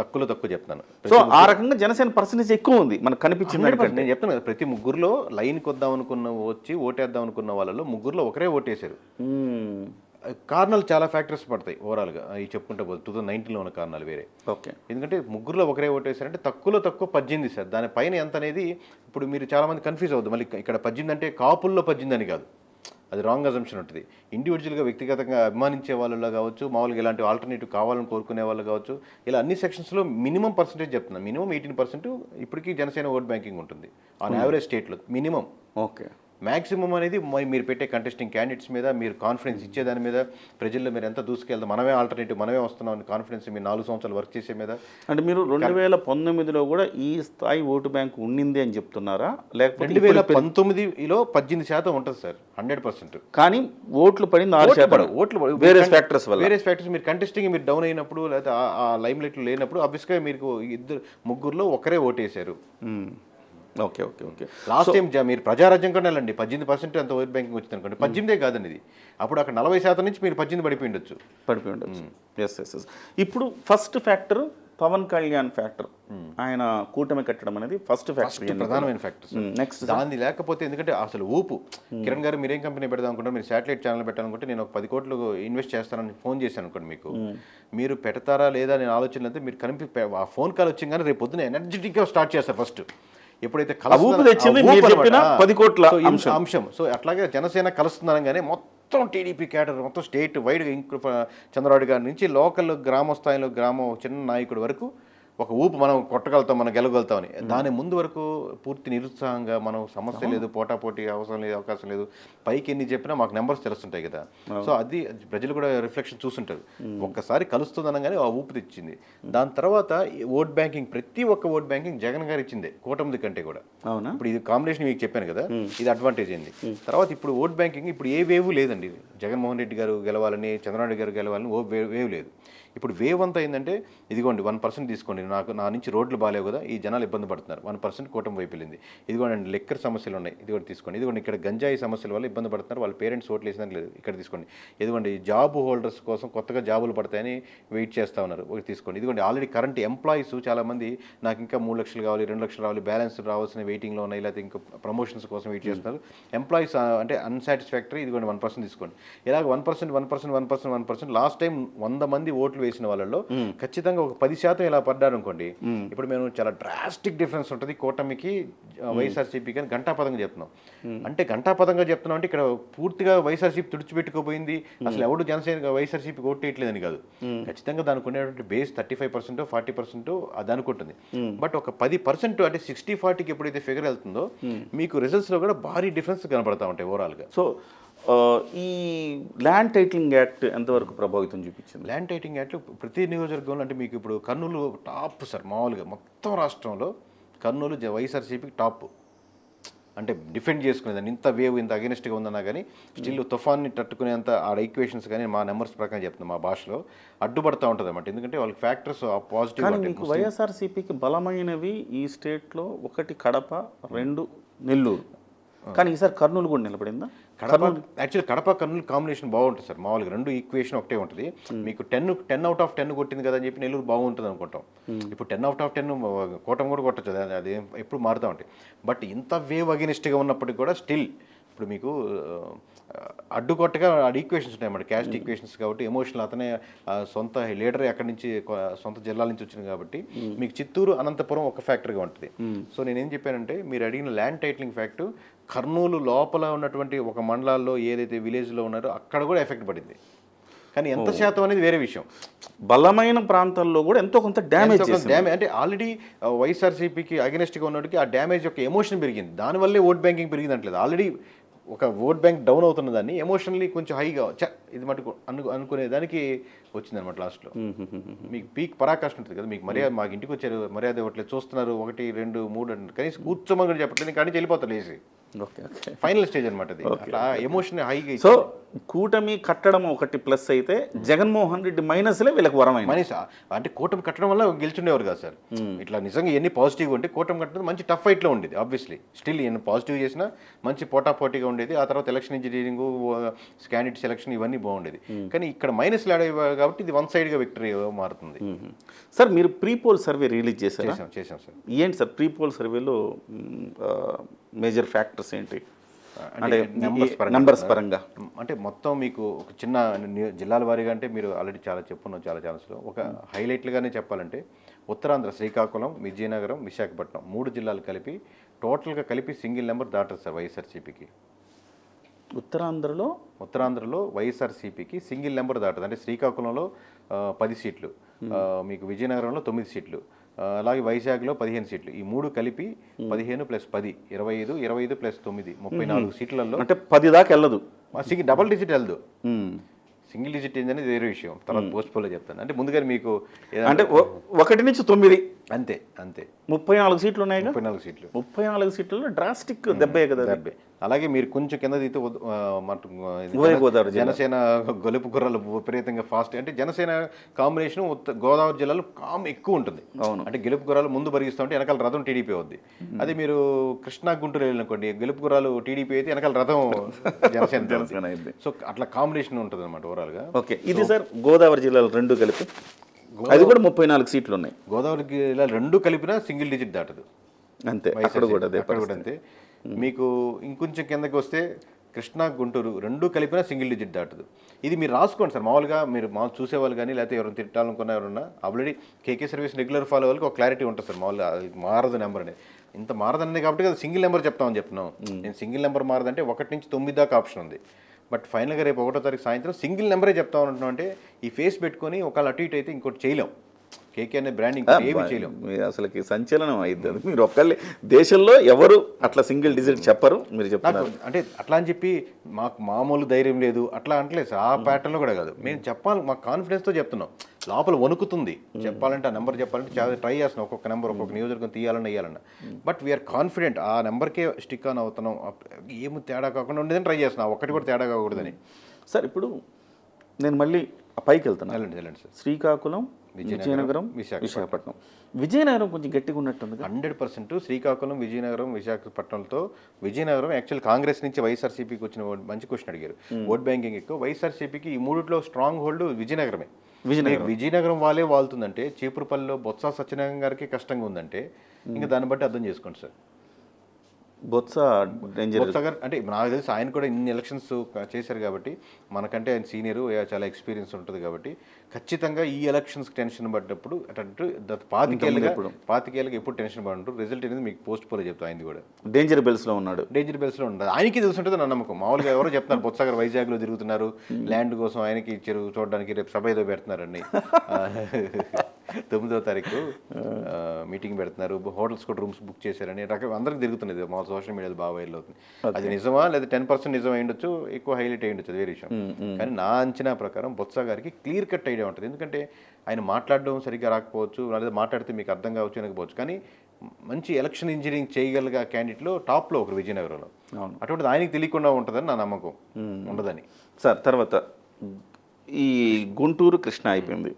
తక్కువ చెప్తాను. సో ఆ రకంగా జనసేన పర్సెంటేజ్ ఎక్కువ ఉంది మనకు కనిపించింది. నేను చెప్తాను కదా, ప్రతి ముగ్గురులో లైన్కి వద్దాం అనుకున్న వచ్చి ఓటేద్దాం అనుకున్న వాళ్ళలో ముగ్గురులో ఒకరే ఓటేశారు. కారణాలు చాలా ఫ్యాక్టర్స్ పడతాయి ఓవరాల్గా ఈ చెప్పుకుంటే పోదు. 2019లో ఉన్న కారణాలు వేరే. ఓకే, ఎందుకంటే ముగ్గురులో ఒకరే ఓటేశారంటే తక్కువ 18 సార్. దానిపైన ఎంత అనేది ఇప్పుడు మీరు చాలామంది కన్ఫ్యూజ్ అవుతుంది. మళ్ళీ ఇక్కడ 18 అంటే కాపుల్లో 18 అని కాదు, అది రాంగ్ అజంప్షన్ ఉంటుంది. ఇండివిజువల్గా వ్యక్తిగతంగా అభిమానించే వాళ్ళలో కావచ్చు, మామూలుగా ఇలాంటి ఆల్టర్నేటివ్ కావాలని కోరుకునే వాళ్ళు కావచ్చు, ఇలా అన్ని సెక్షన్స్లో మినిమం పర్సెంటేజ్ చెప్తున్నాను. మినిమం 18% ఇప్పటికీ జనసేన ఓట్ బ్యాంకింగ్ ఉంటుంది ఆన్ యావరేజ్ స్టేట్లో మినిమం. ఓకే, మ్యాక్సిమం అనేది మీరు పెట్టే కంటెస్టింగ్ క్యాండిడేట్స్ మీద మీరు కాన్ఫిడెన్స్ ఇచ్చేదాని మీద, ప్రజల్లో మీరు ఎంత దూసుకెళ్తాం, మనమే ఆల్టర్నేటివ్, మనమే వస్తున్నాం అని కాన్ఫిడెన్స్ మీరు 4 సంవత్సరాలు వర్క్ చేసే మీద. అంటే మీరు 2019లో కూడా ఈ స్థాయి ఓటు బ్యాంక్ ఉండింది అని చెప్తున్నారా, లేకపోతే 2019లో 18% ఉంటుంది సార్ 100%. కానీ ఓట్లు పడింది 6%. ఓట్లు వేరే ఫ్యాక్టర్స్ వల్ల, వేరే ఫ్యాక్టర్స్ మీరు కంటెస్టింగ్ మీరు డౌన్ అయినప్పుడు లేదా ఆ లైమ్ లైట్లో లేనప్పుడు ఆబ్వియస్గా మీకు ముగ్గురులో ఒకరే ఓటేశారు. Okay okay okay. Last time మీరు ప్రజారాజ్యం కూడా వెళ్ళండి, 18% అంత ఓట్ బ్యాంకింగ్ వచ్చింది అనుకోండి. 18 కాదండి ఇది, అప్పుడు అక్కడ 40% నుంచి మీరు 18 పడిపోయి ఉండొచ్చు. Yes yes yes. ఇప్పుడు first factor Pawan Kalyan factor, ఆయన కూటమి కట్టడం అనేది ఫస్ట్ ఫ్యాక్టర్, ప్రధానమైన ఫ్యాక్టర్. నెక్స్ట్ దాన్ని లేకపోతే ఎందుకంటే అసలు ఊపు కిరణ్ గారు మీరేం కంపెనీ పెడదాం అనుకుంటారు, మీరు శాటిలైట్ ఛానల్ పెట్టాలనుకుంటే నేను ఒక 10 కోట్లు ఇన్వెస్ట్ చేస్తానని ఫోన్ చేశాను అనుకోండి, మీకు మీరు పెడతారా లేదా నేను ఆలోచన అయితే మీరు ఆ ఫోన్ కాల్ వచ్చింది కానీ రేపు పొద్దున ఎనర్జెటిక్గా స్టార్ట్ చేస్తారు. ఫస్ట్ ఎప్పుడైతే 10 కోట్ల అంశం. సో అట్లాగే జనసేన కలుస్తుందనగానే మొత్తం టీడీపీ క్యాడర్ మొత్తం స్టేట్ వైడ్ చంద్రబాబు గారి నుంచి లోకల్ గ్రామ స్థాయిలో చిన్న నాయకుడి వరకు ఒక ఊపు, మనం కొట్టగలుగుతాం, మనం గెలగలుగుతామని. దాని ముందు వరకు పూర్తి నిరుత్సాహంగా, మనం సమస్య లేదు, పోటాపోటీ అవసరం లేదు, అవకాశం లేదు, పైకి ఎన్ని చెప్పినా మాకు నెంబర్స్ తెలుస్తుంటాయి కదా. సో అది ప్రజలు కూడా రిఫ్లెక్షన్ చూస్తుంటారు. ఒక్కసారి కలుస్తుంది అనగానే ఆ ఊపు తెచ్చింది. దాని తర్వాత ఓట్ బ్యాంకింగ్, ప్రతి ఒక్క ఓట్ బ్యాంకింగ్ జగన్ గారు ఇచ్చిందే కూటమి కంటే కూడా. ఇప్పుడు ఇది కాంబినేషన్ మీకు చెప్పాను కదా, ఇది అడ్వాంటేజ్ అయింది. తర్వాత ఇప్పుడు ఓట్ బ్యాంకింగ్ ఇప్పుడు ఏ వేవ్ లేదండి. జగన్మోహన్ రెడ్డి గారు గెలవాలని, చంద్రబాబు గారు గెలవాలని వేవ్ లేదు. ఇప్పుడు వేవ్ అంతా ఏంటంటే ఇదిగోండి 1% తీసుకోండి, నా నుంచి రోడ్లు బాగాలేవు కదా, ఈ జనాలు ఇబ్బంది పడుతున్నారు, 1% కూటమి వైపు వెళ్ళింది. ఇదిగోండి లెక్కర్ సమస్యలు ఉన్నాయి, ఇది కూడా తీసుకోండి. ఇదిగోండి ఇక్కడ గంజాయి సమస్యల వల్ల ఇబ్బంది పడుతున్నారు, వాళ్ళ పేరెంట్స్ ఓట్లు వేసినట్టు లేదు, ఇక్కడ తీసుకోండి. ఇదిగోండి జాబ్ హోల్డర్స్ కోసం కొత్తగా జాబులు పడతాయని వెయిట్ చేస్తూ ఉన్నారు, ఒకటి తీసుకోండి. ఇదిగోండి ఆల్రెడీ కరెంట్ ఎంప్లాయీస్ చాలామంది నాకు ఇంకా 3 లక్షలు కావాలి, 2 లక్షలు రావాలి, బ్యాలెన్స్ రావాల్సిన వెయిటింగ్లో ఉన్నాయి, లేకపోతే ఇంకా ప్రమోషన్స్ కోసం వెయిట్ చేస్తున్నారు. ఎంప్లాయీస్ అంటే అన్సాటిస్ఫాక్టరీ, ఇదిగోండి 1% తీసుకోండి. ఇలాగ 1% లాస్ట్ టైం 100 మంది ఓట్లు వేసిన వాళ్ళలో ఖచ్చితంగా ఒక 10% ఇలా పడ్డారు అనుకోండి. ఇప్పుడు మేము చాలా డ్రాస్టిక్ డిఫరెన్స్ ఉంటుంది కూటమికి వైఎస్ఆర్సీపీకి అని ఘంటాపదంగా చెప్తున్నాం. అంటే ఘంటాపదంగా చెప్తున్నాం అంటే ఇక్కడ పూర్తిగా వైఎస్ఆర్సీపీ తుడిచిపెట్టుకోపోయింది, అసలు ఎవడు జనసేన వైఎస్ఆర్సీపీకి ఓటు వేయట్లేదని కాదు. ఖచ్చితంగా దానికి ఉండేటువంటి బేస్ 35% 40% అది అనుకుంటుంది. బట్ ఒక 10% అంటే 60-40కి ఎప్పుడైతే ఫిగర్ వెళ్తుందో మీకు రిజల్ట్స్లో కూడా భారీ డిఫరెన్స్ కనపడతా ఉంటాయి ఓవరాల్గా. సో ఈ ల్యాండ్ టైటిలింగ్ యాక్ట్ ఎంతవరకు ప్రభావితం చూపించింది? ల్యాండ్ టైటిలింగ్ యాక్ట్ ప్రతి నియోజకవర్గంలో అంటే మీకు ఇప్పుడు కర్నూలు టాప్ సార్, మామూలుగా మొత్తం రాష్ట్రంలో కర్నూలు వైఎస్ఆర్సీపీకి టాప్. అంటే డిఫెండ్ చేసుకునేదాన్ని, ఇంత వేవ్ ఇంత అగెనిస్ట్గా ఉందన్నా కానీ స్టిల్ తుఫాన్ని తట్టుకునేంత ఆ ఈక్వేషన్స్ కానీ మా నెంబర్స్ ప్రకారం చెప్తున్నాం మా భాషలో అడ్డుపడతా ఉంటుంది అన్నమాట. ఎందుకంటే వాళ్ళకి ఫ్యాక్టర్స్ పాజిటివ్. వైఎస్ఆర్సీపీకి బలమైనవి ఈ స్టేట్లో 1 కడప, 2 నెల్లూరు, కానీ ఈసారి కర్నూలు కూడా నిలబడిందా? యాక్చువల్లీ కడప కర్నూలు కాంబినేషన్ బాగుంటుంది సార్, మామూలుగా 2 ఈక్వేషన్ ఒకటే ఉంటుంది. మీకు 10 out of 10 కొట్టింది కదా అని చెప్పి నెల్లూరు బాగుంటుంది అనుకుంటాం. ఇప్పుడు 10 out of 10 కూటమి కూడా కొట్టచ్చు, అది ఎప్పుడు మారుతూ ఉంటాయి. బట్ ఇంత వేవ్ అగెనిస్ట్గా ఉన్నప్పటికీ కూడా స్టిల్ ఇప్పుడు మీకు అడ్డుకొట్టగా ఈక్వేషన్స్ ఉన్నాయన్నమాట, క్యాస్ట్ ఈక్వేషన్స్ కాబట్టి ఎమోషనల్, అతనే సొంత లీడర్ అక్కడి నుంచి సొంత జిల్లాల నుంచి వచ్చింది కాబట్టి మీకు చిత్తూరు అనంతపురం ఒక ఫ్యాక్టర్గా ఉంటుంది. సో నేనేం చెప్పానంటే మీరు అడిగిన ల్యాండ్ టైటిలింగ్ ఫ్యాక్టు కర్నూలు లోపల ఉన్నటువంటి ఒక మండలాల్లో ఏదైతే విలేజ్లో ఉన్నారో అక్కడ కూడా ఎఫెక్ట్ పడింది. కానీ ఎంత శాతం అనేది వేరే విషయం. బలమైన ప్రాంతాల్లో కూడా ఎంతో కొంత డ్యామేజ్ అంటే ఆల్రెడీ వైఎస్ఆర్సీపీకి అగెనిస్ట్గా ఉన్నటికి ఆ డ్యామేజ్ యొక్క ఎమోషన్ పెరిగింది, దానివల్లే ఓట్ బ్యాంకింగ్ పెరిగింది అంటలేదు. ఆల్రెడీ ఒక ఓట్ బ్యాంక్ డౌన్ అవుతున్న దాన్ని ఎమోషనల్లీ కొంచెం హైగా ఇది మటుకు అనుకునే దానికి వచ్చిందనమాట లాస్ట్లో. మీకు పీక్ పరాకాష్ట ఉంటుంది కదా, మీకు మర్యాద మాకు ఇంటికి వచ్చారు మర్యాద ఇవ్వట్లేదు, చూస్తున్నారు 1 2 3 అంటే కనీసం కూర్చోమని కూడా చెప్పట్లేదు, కానీ వెళ్ళిపోతారు లేచి. ఫైనల్ స్టేజ్ అనమాట అది, అట్లా ఎమోషన్ హైగా. సో కూటమి కట్టడం ఒకటి ప్లస్ అయితే జగన్మోహన్ రెడ్డి మైనస్లే వీళ్ళకి వరమైంది. మనిషి అంటే కూటమి కట్టడం వల్ల గెలుచుండేవారు కాదు సార్. ఇట్లా నిజంగా ఎన్ని పాజిటివ్గా ఉంటే కూటమి కట్టడం మంచి టఫ్ ఫైట్లో ఉండేది. ఆబ్వియస్లీ స్టిల్ ఎన్ని పాజిటివ్ చేసినా మంచి పోటాపోటీగా ఉండేది. ఆ తర్వాత ఎలక్షన్ ఇంజనీరింగ్, క్యాండిడేట్ సెలక్షన్ ఇవన్నీ బాగుండేది. కానీ ఇక్కడ మైనస్లు ఆడేవి కాబట్టి ఇది వన్ సైడ్గా విక్టరీ మారుతుంది. సార్ మీరు ప్రీ పోల్ సర్వే రిలీజ్ చేశారా? చేసాం సార్. ఏంటి సార్ ప్రీ పోల్ సర్వేలో మేజర్ ఫ్యాక్టర్స్ ఏంటి అంటే నంబర్స్ పరంగా? అంటే మొత్తం మీకు ఒక చిన్న జిల్లాల వారీగా అంటే మీరు ఆల్రెడీ చాలా చెప్పున్నాం చాలా ఛానల్స్లో. ఒక హైలైట్లుగానే చెప్పాలంటే ఉత్తరాంధ్ర శ్రీకాకుళం, విజయనగరం, విశాఖపట్నం 3 జిల్లాలు కలిపి టోటల్గా కలిపి సింగిల్ నెంబర్ దాటారు సార్ వైఎస్ఆర్సీపీకి. ఉత్తరాంధ్రలో వైఎస్ఆర్సీపీకి సింగిల్ నెంబర్ దాటదు. అంటే శ్రీకాకుళంలో 10 సీట్లు, మీకు విజయనగరంలో 9 సీట్లు, అలాగే వైజాగ్లో 15 సీట్లు. ఈ 3 కలిపి 15 + 10 25, 25 + 9 34 సీట్లలో అంటే 10 దాకా వెళ్ళదు. డబుల్ డిజిట్ వెళ్ళదు. సింగిల్ డిజిట్ ఏంటనేది వేరే విషయం, తర్వాత పోస్ట్ పోల్లో చెప్తాను. అంటే ముందుగా మీకు అంటే 1 నుంచి 9 అంతే 34 సీట్లు ఉన్నాయి. 34 సీట్లు, 34 సీట్లలో డ్రాస్టిక్ దెబ్బే కదా. దెబ్బే. అలాగే మీరు కొంచెం కింద దిగితే జనసేన గొలుపు గుర్రాలు విపరీతంగా ఫాస్ట్. అంటే జనసేన కాంబినేషన్ గోదావరి జిల్లాలో ఎక్కువ ఉంటుంది. అవును. అంటే గెలుపు గుర్రాలు ముందు పరిగిస్తూ ఉంటే వెనకాల రథం టీడీపీ అవుద్ది. అదే మీరు కృష్ణా గుంటూరు వెళ్ళిననుకోండి, గెలుపు గుర్రాలు టీడీపీ అయితే వెనకాల రథం జనసేన అయింది. సో అట్లా కాంబినేషన్ ఉంటుంది అనమాట ఓవరాల్గా. ఓకే, ఇది సార్ గోదావరి జిల్లాలు 2 కలిపి అది కూడా 34 సీట్లు ఉన్నాయి. గోదావరి జిల్లా 2 కలిపినా సింగిల్ డిజిట్ దాటదు. అంతే, అక్కడ కూడా అంతే. మీకు ఇంకొంచెం కిందకి వస్తే కృష్ణా గుంటూరు 2 కలిపినా సింగిల్ డిజిట్ దాటదు. ఇది మీరు రాసుకోండి సార్. మామూలుగా మీరు చూసేవాళ్ళు కానీ లేకపోతే ఎవరైనా తిట్టాలనుకున్న ఎవరున్నా ఆల్రెడీ కేకే సర్వీస్ రెగ్యులర్ ఫాలో వాళ్ళకి ఒక క్లారిటీ ఉంటుంది సార్. మామూలుగా మారదు నెంబర్ అనేది, ఇంత మారదనేది కాబట్టి అది సింగిల్ నెంబర్ చెప్తామని చెప్తున్నాం. నేను సింగిల్ నెంబర్ మారదంటే 1 నుంచి 9 దాకా ఆప్షన్ ఉంది. బట్ ఫైనల్గా రేపు 1వ తారీఖు సాయంత్రం సింగిల్ నెంబరే చెప్తామని అంటున్నాం. అంటే ఈ ఫేస్ పెట్టుకొని ఒకళ్ళు అటు ఇటు అయితే ఇంకోటి చేయలేం. కేకే అనే బ్రాండింగ్ ఏమి చేయలేం. అసలుకి సంచలనం అయింది అది. మీరు ఒక్కళ్ళే దేశంలో ఎవరు అట్లా సింగిల్ డిజిట్ చెప్పరు, మీరు చెప్తారు. అంటే అట్లా అని చెప్పి మాకు మామూలు ధైర్యం లేదు అట్లా అంటలేదు సార్. ఆ ప్యాటర్న్లో కూడా కాదు, మేము చెప్పాలి మాకు కాన్ఫిడెన్స్తో చెప్తున్నాం. లోపల వణుకుతుంది చెప్పాలంటే, ఆ నెంబర్ చెప్పాలంటే చాలా ట్రై చేస్తున్నాం. ఒక్కొక్క నెంబర్ ఒక్కొక్క నియోజకవర్గం తీయాలన్నా బట్ వీఆర్ కాన్ఫిడెంట్ ఆ నెంబర్కే స్టిక్ ఆన్ అవుతున్నాం. ఏమి తేడా కాకుండా ఉండేదని ట్రై చేస్తున్నాం, ఒక్కటి కూడా తేడా కాకూడదని. సార్ ఇప్పుడు నేను మళ్ళీ పైకి వెళ్తాను. వెళ్ళండి సార్. శ్రీకాకుళం, విజయనగరం, విశాఖపట్నం. విజయనగరం కొంచెం గట్టిగా ఉన్నట్టుంది. 100% శ్రీకాకుళం, విజయనగరం, విశాఖపట్నంతో విజయనగరం యాక్చువల్ కాంగ్రెస్ నుంచి వైఎస్ఆర్సీపీకి వచ్చిన మంచి క్వశ్చన్ అడిగారు. ఓట్ బ్యాంకింగ్ ఎక్కువ. వైఎస్ఆర్సీపీకి ఈ 3లో స్ట్రాంగ్ హోల్డ్ విజయనగరమే. విజయనగరం వాళ్ళే వాళ్తుందంటే, చీపురుపల్లిలో బొత్స సత్యనారాయణ గారికి కష్టంగా ఉందంటే ఇంకా దాన్ని బట్టి అర్థం చేసుకోండి సార్. బొత్స గారు అంటే నాకు తెలిసి ఆయన కూడా ఇన్ని ఎలక్షన్స్ చేశారు కాబట్టి, మనకంటే ఆయన సీనియరు, చాలా ఎక్స్పీరియన్స్ ఉంటుంది కాబట్టి ఖచ్చితంగా ఈ ఎలక్షన్స్ టెన్షన్ పడ్డప్పుడు అటు 25 ఎప్పుడు టెన్షన్ పడ్డారు. రిజల్ట్ అనేది మీకు పోస్ట్ పోలో చెప్తాను. ఆయన కూడా డేంజర్ బెల్స్లో ఉండదు. ఆయనకి తెలిసి ఉంటుంది నా నమ్మకం. మామూలుగా ఎవరో చెప్తున్నారు బొత్స గారు వైజాగ్లో తిరుగుతున్నారు, ల్యాండ్ కోసం ఆయనకి ఇచ్చారు చూడడానికి, రేపు సభ ఏదో పెడుతున్నారండి 9వ తారీఖు మీటింగ్ పెడుతున్నారు, హోటల్స్ కూడా రూమ్స్ బుక్ చేశారని అందరికి తిరుగుతున్నది మా సోషల్ మీడియాలో బాగా వైరల్ అవుతుంది. అది నిజమా లేదా 10% నిజం అయ్యుండొచ్చు, ఎక్కువ హైలైట్ అయ్యుండొచ్చు, అది వేరే విషయం. కానీ నా అంచనా ప్రకారం బొత్స గారికి క్లియర్ కట్ ఐడియా ఉంటుంది. ఎందుకంటే ఆయన మాట్లాడడం సరిగ్గా రాకపోవచ్చు, లేదా మాట్లాడితే మీకు అర్థం కావచ్చు అనకపోవచ్చు, కానీ మంచి ఎలక్షన్ ఇంజనీరింగ్ చేయగలిగే క్యాండిడేట్లో టాప్లో ఒకరు విజయనగరంలో. అటువంటిది ఆయనకి తెలియకుండా ఉంటుందని నా నమ్మకం. ఉండదని సార్. తర్వాత ఈ గుంటూరు కృష్ణ అయిపోయింది.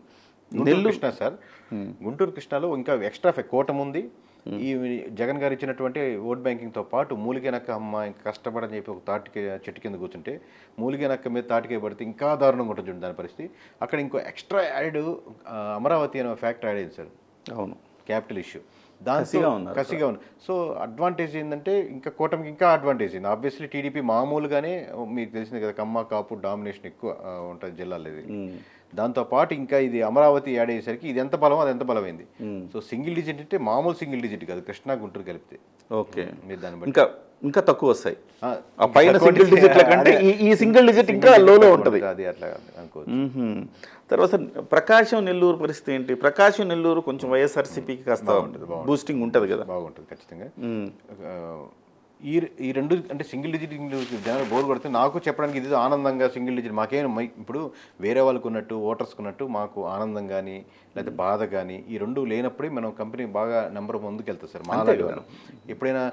నెల్లూరు కృష్ణ సార్, గుంటూరు కృష్ణలో ఇంకా ఎక్స్ట్రా కూటమి ఉంది. ఈ జగన్ గారు ఇచ్చినటువంటి ఓట్ బ్యాంకింగ్తో పాటు మూలిగేనక్క అమ్మ ఇంకా కష్టపడని చెప్పి ఒక చెట్టు కింద కూర్చుంటే మూలిగేనక్క మీద తాటికాయ పడితే ఇంకా దారుణంగా ఉంటుంది చూడండి దాని పరిస్థితి. అక్కడ ఇంకో ఎక్స్ట్రా యాడ్ అమరావతి అనే ఫ్యాక్టర్ యాడ్ అయింది సార్. అవును, క్యాపిటల్ ఇష్యూ దాంతో కసిగా ఉంది. సో అడ్వాంటేజ్ ఏంటంటే ఇంకా కూటమికి ఇంకా అడ్వాంటేజ్ అయింది. ఆబ్వియస్లీ టీడీపీ మామూలుగానే మీకు తెలిసింది కదా, కమ్మ కాపు డామినేషన్ ఎక్కువ ఉంటుంది జిల్లాలో. ఇది దాంతోపాటు ఇంకా ఇది అమరావతి యాడ్ అయ్యేసరికి ఇది ఎంత బలం అది ఎంత బలమైంది. సో సింగిల్ డిజిట్ అంటే మామూలు సింగిల్ డిజిట్ కాదు, కృష్ణా గుంటూరు కలిపితే. ఓకే, మీరు దాన్ని బట్టి ఇంకా తక్కువ వస్తాయి. పైన సింగిల్ డిజిట్ల కంటే ఈ సింగిల్ డిజిట్ ఇంకా లోలో ఉంటుంది. అది అట్లా అనుకోవచ్చు. తర్వాత ప్రకాశం నెల్లూరు పరిస్థితి ఏంటి? ప్రకాశం నెల్లూరు కొంచెం వైఎస్ఆర్సీపీకి కాస్త బూస్టింగ్ ఉంటుంది కదా. బాగుంటుంది ఖచ్చితంగా. ఈ రెండు అంటే సింగిల్ డిజిట్ జనాలు బోర్ కొడితే నాకు చెప్పడానికి ఇది ఆనందంగా సింగిల్ డిజిట్ మాకేం ఇప్పుడు వేరే వాళ్ళకు ఉన్నట్టు ఓటర్స్కి ఉన్నట్టు మాకు ఆనందం కానీ లేకపోతే బాధ కానీ ఈ రెండు లేనప్పుడే మనం కంపెనీ బాగా నెంబర్ ముందుకు వెళ్తాం సార్ మా ఎప్పుడైనా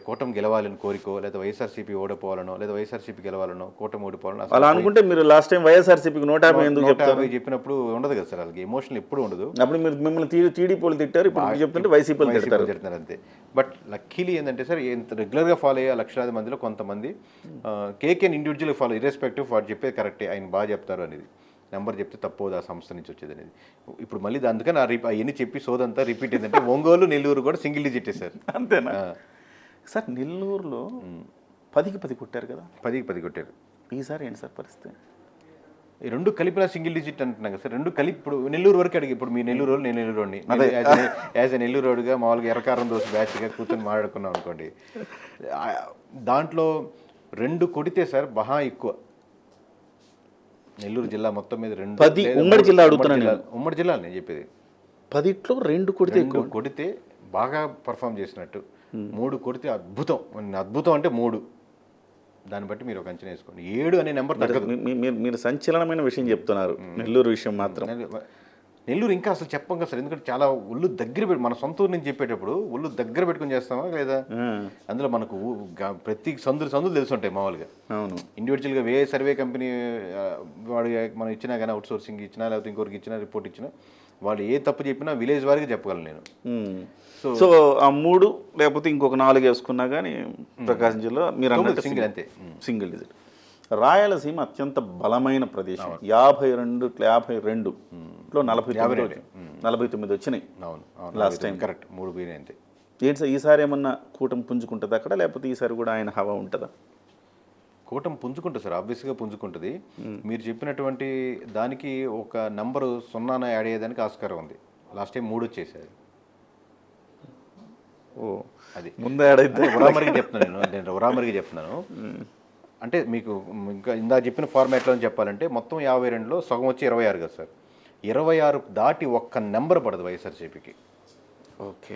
కూటమి గెలవాలని కోరికో లేదా వైఎస్ఆర్సీపీ ఓడిపోవాలనో లేదా వైఎస్ఆర్సీపీ గెలవాలనో కూటమి ఓడిపోవాలనో అలా అనుకుంటే మీరు లాస్ట్ టైం వైఎస్ఆర్సీపీకి 150 ఎందుకు చెప్తారు చెప్పినప్పుడు ఉండదు కదా సార్ వాళ్ళకి ఎమోషనల్ ఎప్పుడు ఉండదు. అప్పుడు మీరు మిమ్మల్ని టీడీపీలు తిట్టారు, ఇప్పుడు చెప్తుంటే వైసీపీలు తిడతారు అంతే. బట్ లక్కీలీ ఏంటంటే సార్ ఎంత రెగ్యులర్గా ఫాలో అయ్యే లక్షలాది మందిలో కొంతమంది కేకేని ఇండివిజువల్గా ఫాలో ఇర్రెస్పెక్టివ్ వాడు చెప్పేది కరెక్టే ఆయన బాగా చెప్తారు అనేది నెంబర్ చెప్తే తప్పదు ఆ సంస్థ నుంచి వచ్చేది అనేది. ఇప్పుడు మళ్ళీ అందుకని అవన్నీ చెప్పి సోదంతా రిపీట్ ఏంటంటే ఒంగోలు నెల్లూరు కూడా సింగిల్ డిజిటే సార్. అంతేనా సార్? నెల్లూరులో 10కి 10 కొట్టారు కదా, 10కి 10 కొట్టారు. ఈసారి ఏంటి సార్ పరిస్థితి? ఈ రెండు కలిపిన సింగిల్ డిజిట్ అంటున్నాం కదా సార్. రెండు కలిపి ఇప్పుడు నెల్లూరు వరకు అడిగి ఇప్పుడు మీ నెల్లూరు వాళ్ళు నేను నెల్లూరు వాడిని యాజ్ ఎ నెల్లూరు వాడుగా మామూలుగా ఎర్రకారం దోశ బ్యాచ్గా కూర్చొని మాట్లాడుకున్నాం అనుకోండి. దాంట్లో 2 కొడితే సార్ బహా ఎక్కువ. నెల్లూరు జిల్లా మొత్తం మీద 2 ఉమ్మడి జిల్లా అడుగుతున్నాను. ఉమ్మడి జిల్లా నేను చెప్పేది 10లో 2 కొడితే బాగా పర్ఫామ్ చేసినట్టు, 3 కొడితే అద్భుతం అంటే 3. దాన్ని బట్టి మీరు ఒక అంచనా వేసుకోండి. 7 అనే నెంబర్ తగ్గదు. మీరు సంచలనమైన విషయం చెప్తున్నారు నెల్లూరు విషయం మాత్రం. నెల్లూరు ఇంకా అసలు చెప్పం కదా సార్, ఎందుకంటే చాలా ఒళ్ళు దగ్గర పెట్టి మన సొంత ఊరు నుంచి చెప్పేటప్పుడు ఒళ్ళు దగ్గర పెట్టుకుని చేస్తామా లేదా? అందులో మనకు ప్రతి సందులు తెలిసి ఉంటాయి మామూలుగా. అవును, ఇండివిజువల్గా సర్వే కంపెనీ వాడు మనం ఇచ్చినా కానీ అవుట్ సోర్సింగ్ ఇచ్చినా లేకపోతే ఇంకొకరికి ఇచ్చినా రిపోర్ట్ ఇచ్చినా వాళ్ళు ఏ తప్పు చెప్పినా విలేజ్ వారికి చెప్పగలను నేను. సో ఆ 3 లేకపోతే ఇంకొక 4 వేసుకున్నా కానీ ప్రకాశం జిల్లా మీరు సింగిల్ అంతే, సింగిల్ డిజిట్. రాయలసీమ అత్యంత బలమైన ప్రదేశం. 52లో 49 వచ్చినాయి. అవును, లాస్ట్ టైం కరెక్ట్ 3 పోయినాయి అంతే. ఏంటి సార్ ఈసారి ఏమన్నా కూటమి పుంజుకుంటుంది అక్కడ, లేకపోతే ఈసారి కూడా ఆయన హవా ఉంటుందా? కూటమి పుంజుకుంటుంది సార్, ఆబ్వియస్గా పుంజుకుంటుంది. మీరు చెప్పినటువంటి దానికి ఒక నంబరు 0 యాడ్ అయ్యేదానికి ఆస్కారం ఉంది. లాస్ట్ టైం 3 వచ్చేసారు. అది ముందే యాడ్ అయితే ఉరామరికి చెప్తున్నాను. అంటే మీకు ఇంకా ఇందా చెప్పిన ఫార్మాట్లో చెప్పాలంటే మొత్తం 52లో సగం వచ్చి 26 కదా సార్. 26 దాటి ఒక్క నెంబర్ పడదు వైఎస్ఆర్సీపీకి. ఓకే,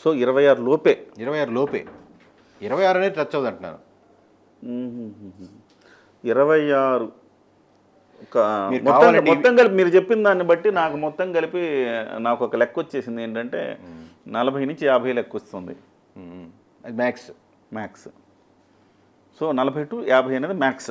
సో 26 లోపే 26 అనేది టచ్ అవుతుంది అంటున్నాను. 26 మొత్తం కలిపి మీరు చెప్పిన దాన్ని బట్టి నాకు మొత్తం కలిపి నాకు ఒక లెక్క వచ్చేసింది ఏంటంటే 40 నుంచి 50 లెక్క వస్తుంది. అది మ్యాక్స్. సో 40 to 50 అనేది మ్యాక్స్.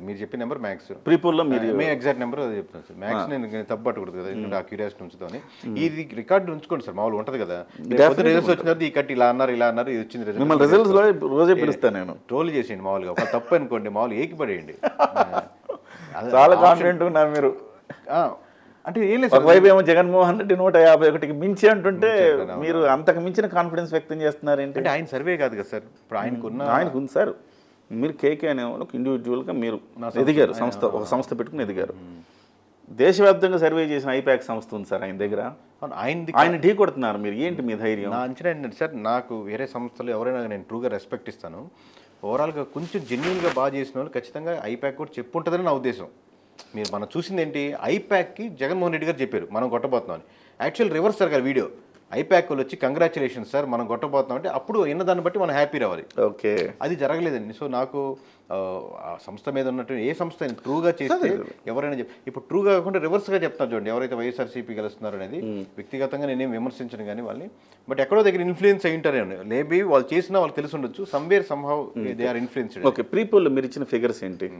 మీరు చెప్పిన నెంబర్ మ్యాక్స్. ప్రీపోల్లో మీరు ఎగ్జాక్ట్ నెంబర్ అది చెప్తాను సార్. మ్యాక్స్ నేను తప్పు పట్టకూడదు కదా, ఎందుకంటే ఆ క్యూరియాసిటీ ఉంచుతాను. ఇది రికార్డు ఉంచుకోండి సార్, మామూలు ఉంటుంది కదా. రిజల్ట్స్ వచ్చిన తర్వాత ఈ కట్టి ఇలా అన్నారు ఇది వచ్చింది రిజల్ట్స్ రోజే పిలుస్తాను నేను. ట్రోల్ చేసేయండి మామూలుగా, ఒక తప్పు అనుకోండి మామూలు ఏకిపడేయండి. చాలా కాన్ఫిడెంట్ ఉన్నారు మీరు. అంటే ఏం లేదు, ఒకవైపు ఏమో జగన్మోహన్ రెడ్డి 151కి మించి అంటుంటే మీరు అంతకు మించిన కాన్ఫిడెన్స్ వ్యక్తం చేస్తున్నారు ఏంటి? అంటే ఆయన సర్వే కాదు కదా సార్, ఇప్పుడు ఆయనకు సార్. మీరు కేకే అనే వాళ్ళకి ఇండివిజువల్గా మీరు ఎదిగారు, ఒక సంస్థ పెట్టుకుని ఎదిగారు. దేశవ్యాప్తంగా సర్వే చేసిన ఐపాక్ సంస్థ ఉంది సార్ ఆయన దగ్గర. ఆయన ఢీ కొడుతున్నారు మీరు, ఏంటి మీ ధైర్యం? నా అంచనా ఏంటంటే సార్, నాకు వేరే సంస్థలు ఎవరైనా నేను ట్రూగా రెస్పెక్ట్ ఇస్తాను. ఓవరాల్గా కొంచెం జెన్యున్గా బాగా చేసిన వాళ్ళు ఖచ్చితంగా ఐపాక్ కూడా చెప్పుంటుందని నా ఉద్దేశం. మనం చూసింది ఏంటి, ఐపాక్కి జగన్మోహన్ రెడ్డి గారు చెప్పారు మనం కొట్టబోతున్నాం అని. యాక్చువల్ రివర్స్ సార్ గారు వీడియో, ఐపాక్ వాళ్ళు వచ్చి కంగ్రాచులేషన్స్ సార్ మనం కొట్టబోతున్నాం అంటే అప్పుడు ఎన్న దాన్ని బట్టి మనం హ్యాపీ రావాలి. ఓకే, అది జరగలేదండి. సో నాకు ఆ సంస్థ మీద ఉన్నట్టు ఏ సంస్థ ట్రూగా చేస్తే ఎవరైనా ఇప్పుడు ట్రూగా కాకుండా రివర్స్గా చెప్తాను చూడండి, ఎవరైతే వైఎస్ఆర్సీపీ గెలుస్తున్నారు అనేది వ్యక్తిగతంగా నేనేం విమర్శించను కానీ వాళ్ళని, బట్ ఎక్కడో దగ్గర ఇన్ఫ్లుయెన్స్ అయి ఉంటారే. మేబీ వాళ్ళు చేసినా వాళ్ళు తెలిసి ఉండొచ్చు, somewhere somehow they are influenced. Okay, ప్రీపోల్లో మీరు ఇచ్చిన ఫిగర్స్ ఏంటి?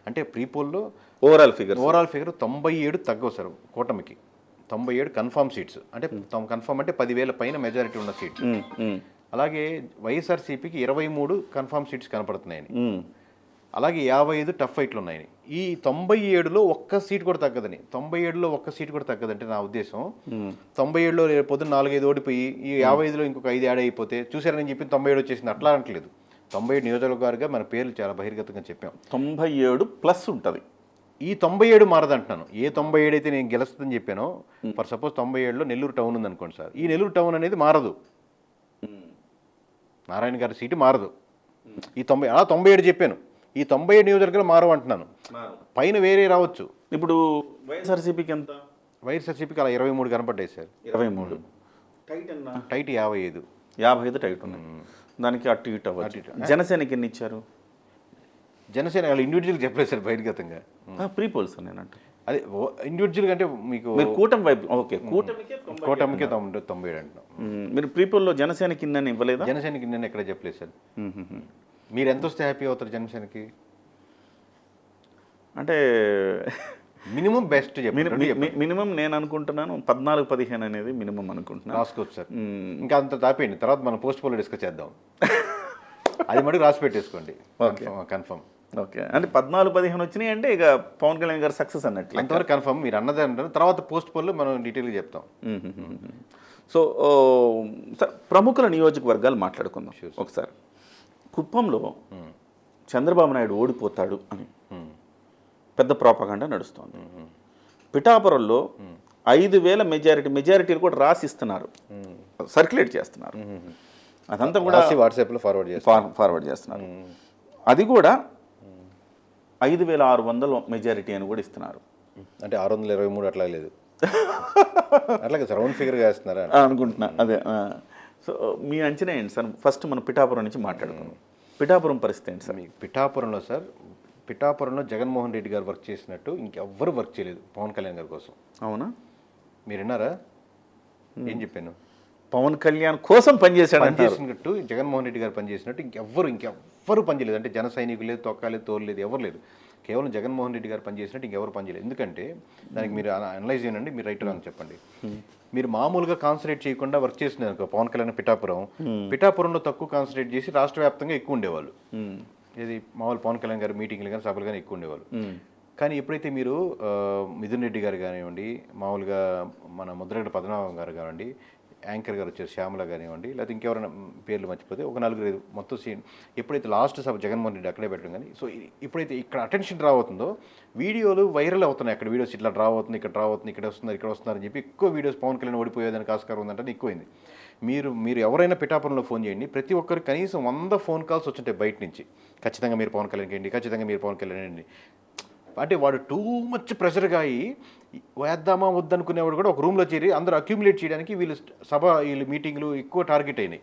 అంటే ప్రీపోల్లో ఓవరాల్ ఫిగర్ 97 తగ్గవు సార్ కూటమికి. 97 కన్ఫర్మ్ సీట్స్, అంటే కన్ఫర్మ్ అంటే 10,000 పైన మెజారిటీ ఉన్న సీట్స్. అలాగే వైఎస్ఆర్సీపీకి 23 కన్ఫర్మ్ సీట్స్ కనపడుతున్నాయని, అలాగే 55 టఫ్ ఫైట్లు ఉన్నాయని. ఈ 97లో ఒక్క సీట్ కూడా తగ్గదని, 97లో ఒక్క సీట్ కూడా తగ్గదంటే నా ఉద్దేశం 97లో పొద్దున్న 4-5 ఓడిపోయి ఈ 55లో ఇంకొక 5 యాడ్ అయిపోతే చూసారని చెప్పి 97 వచ్చేసింది అట్లా అనట్లేదు. 97 నియోజకవర్గాలుగా మన పేర్లు చాలా బహిర్గతంగా చెప్పాం. 97+ ఉంటుంది. ఈ 97 మారదంటున్నాను. ఏ 97 అయితే నేను గెలుస్తుందని చెప్పానో, ఫర్ సపోజ్ 97లో నెల్లూరు టౌన్ ఉందనుకోండి సార్, ఈ నెల్లూరు టౌన్ అనేది మారదు, నారాయణ గారి సీటు మారదు. ఈ 97 చెప్పాను, ఈ 97 నియోజకవర్గాలు మారవు అంటున్నాను. పైన వేరే రావచ్చు. ఇప్పుడు వైఎస్ఆర్సీపీకి ఎంత? వైఎస్ఆర్సీపీకి అలా 23 కనపడ్డాయి సార్. 23 టైట్ 55 టైట్ ఉన్నాయి. దానికి అటు ఇటు అవ్వచ్చు. జనసేనకి ఎన్ని ఇచ్చారు? జనసేన వాళ్ళు ఇండివిజువల్గా చెప్పలేదు సార్ బహిర్గతంగా. ప్రీ పోల్స్ నేనంట. అదే ఇండివిజువల్గా అంటే మీకు మీరు కూటమి వైపు ఓకే, కూటమికి కూటమికి 97 అంటున్నాం. మీరు ప్రీ పోల్లో జనసేనకి ఇన్నని ఇవ్వలేదా? జనసేనకి నేను ఎక్కడ చెప్పలేదు సార్. మీరు ఎంత వస్తే హ్యాపీ అవుతారు జనసేనకి? అంటే మినిమం బెస్ట్ మినిమం నేను అనుకుంటున్నాను 14-15 అనేది మినిమం అనుకుంటున్నాను. రాసుకోవచ్చు సార్. ఇంకా అంత తాపేయండి, తర్వాత మనం పోస్ట్ పోల్లో డిస్కస్ చేద్దాం. అది మటుకు రాసి పెట్టేసుకోండి. కన్ఫర్మ్. ఓకే, అంటే 14-15 వచ్చినాయి అంటే ఇక పవన్ కళ్యాణ్ గారు సక్సెస్ అన్నట్లు. అంతవరకు కన్ఫర్మ్. మీరు అన్నదే అంటారు, తర్వాత పోస్ట్ పోల్లో మనం డీటెయిల్గా చెప్తాం. సో సార్, ప్రముఖుల నియోజకవర్గాలు మాట్లాడుకుందాం ఒకసారి. కుప్పంలో చంద్రబాబు నాయుడు ఓడిపోతాడు అని పెద్ద ప్రాపగాండా నడుస్తోంది. పిఠాపురంలో 5,000 మెజారిటీలు కూడా రాసిస్తున్నారు, సర్క్యులేట్ చేస్తున్నారు. అదంతా కూడా వాట్సాప్లో ఫార్వర్డ్ చేస్తున్నారు. అది కూడా 5,600 మెజారిటీ అని కూడా ఇస్తున్నారు. అంటే 623 అట్లా లేదు, అట్లాగే సార్ రౌండ్ ఫిగర్గా వేస్తున్నారా అనుకుంటున్నా. అదే. సో మీ అంచనా ఏంటి సార్? ఫస్ట్ మనం పిఠాపురం నుంచి మాట్లాడుకున్నాం. పిఠాపురం పరిస్థితి ఏంటి సార్? పిఠాపురంలో సార్, పిఠాపురంలో జగన్మోహన్ రెడ్డి గారు వర్క్ చేసినట్టు ఇంకెవ్వరు వర్క్ చేయలేదు పవన్ కళ్యాణ్ గారి కోసం. అవునా? మీరు విన్నారా ఏం చెప్పాను? పవన్ కళ్యాణ్ కోసం పనిచేసినట్టు జగన్మోహన్ రెడ్డి గారు పనిచేసినట్టు ఇంకెవ్వరు పనిచేయలేదు. అంటే జన సైనికులు లేదు, తొక్కాలేదు, తోలు లేదు, ఎవరు లేదు. కేవలం జగన్మోహన్ రెడ్డి గారు పనిచేసినట్టు ఇంకెవరు పనిచేయలేదు. ఎందుకంటే దానికి మీరు అనలైజ్ చేయండి, మీరు రైట్ అని చెప్పండి. మీరు మామూలుగా కాన్సన్ట్రేట్ చేయకుండా వర్క్ చేసినారు పవన్ కళ్యాణ్ పిఠాపురంలో తక్కువ కాన్సన్ట్రేట్ చేసి రాష్ట్ర వ్యాప్తంగా ఎక్కువ ఉండేవాళ్ళు. ఇది మామూలు పవన్ కళ్యాణ్ గారు మీటింగ్లు కానీ సభలు కానీ ఎక్కువ ఉండేవాళ్ళు. కానీ ఎప్పుడైతే మీరు మిథున్ రెడ్డి గారు కానివ్వండి, మామూలుగా మన ముద్రగడ పద్మనాభం గారు కానివ్వండి, యాంకర్ గారు వచ్చారు శ్యామల కానివ్వండి, లేకపోతే ఇంకెవరైనా పేర్లు మర్చిపోతే ఒక 4-5 మొత్తం సీన్ ఎప్పుడైతే లాస్ట్ సభ జగన్మోహన్ రెడ్డి అక్కడే పెట్టడం కానీ, సో ఇప్పుడైతే ఇక్కడ అటెన్షన్ డ్రా అవుతుందో వీడియోలు వైరల్ అవుతున్నాయి. అక్కడ వీడియోస్ ఇట్లా డ్రా అవుతుంది, ఇక్కడ డ్రా అవుతుంది, ఇక్కడ వస్తున్నారని చెప్పి ఎక్కువ వీడియోస్ పవన్ కళ్యాణ్ ఓడిపోయేదానికి ఆస్కారం ఉందంటే ఎక్కువైంది. మీరు ఎవరైనా పిఠాపురంలో ఫోన్ చేయండి, ప్రతి ఒక్కరు కనీసం 100 ఫోన్ కాల్స్ వచ్చింటాయి బయట నుంచి. ఖచ్చితంగా మీరు పవన్ కళ్యాణ్ చేయండి, ఖచ్చితంగా మీరు పవన్ కళ్యాణ్ అండి. అంటే వాడు టూ మచ్ ప్రెషర్గా అయ్యి వేద్దామా వద్దనుకునేవాడు కూడా ఒక రూమ్లో చేరి అందరూ అక్యూములేట్ చేయడానికి వీళ్ళు మీటింగ్లు ఎక్కువ టార్గెట్ అయినాయి.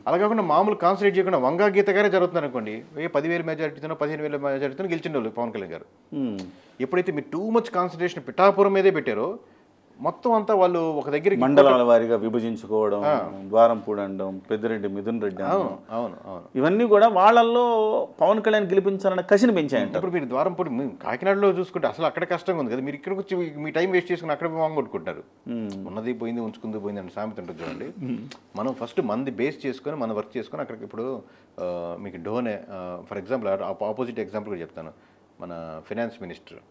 అలా కాకుండా మామూలు కాన్సన్ట్రేట్ చేయకుండా వంగా గీతగానే జరుగుతున్నారు అనుకోండి, 10,000 మెజారిటీతోనో 15,000 మెజారిటీతో గెలిచిన వాళ్ళు పవన్ కళ్యాణ్ గారు. ఎప్పుడైతే మీరు టూ మచ్ కాన్సన్ట్రేషన్ పిఠాపురం మీదే పెట్టారో మొత్తం అంతా వాళ్ళు ఒక దగ్గర మండలాల వారీగా విభజించుకోవడం, ద్వారంపూడి అనడం, పెద్దిరెడ్డి, మిథున్ రెడ్డి, అవును ఇవన్నీ కూడా వాళ్ళల్లో పవన్ కళ్యాణ్ గెలిపించాలన్న కసిని పెంచాయంట. ఇప్పుడు మీరు ద్వారంపూడి కాకినాడలో చూసుకుంటే అసలు అక్కడ కష్టంగా ఉంది కదా, మీరు ఇక్కడికి వచ్చి మీ టైం వేస్ట్ చేసుకుని అక్కడ వాంగొట్టుకుంటారు. ఉన్నది పోయింది ఉంచుకుంది పోయింది అని సామెత ఉంటుంది చూడండి. మనం ఫస్ట్ మంది బేస్ చేసుకొని మనం వర్క్ చేసుకొని అక్కడికి ఇప్పుడు మీకు డోనే ఫర్ ఎగ్జాంపుల్ ఆపోజిట్ ఎగ్జాంపుల్ కూడా చెప్తాను. మన ఫైనాన్స్ మినిస్టర్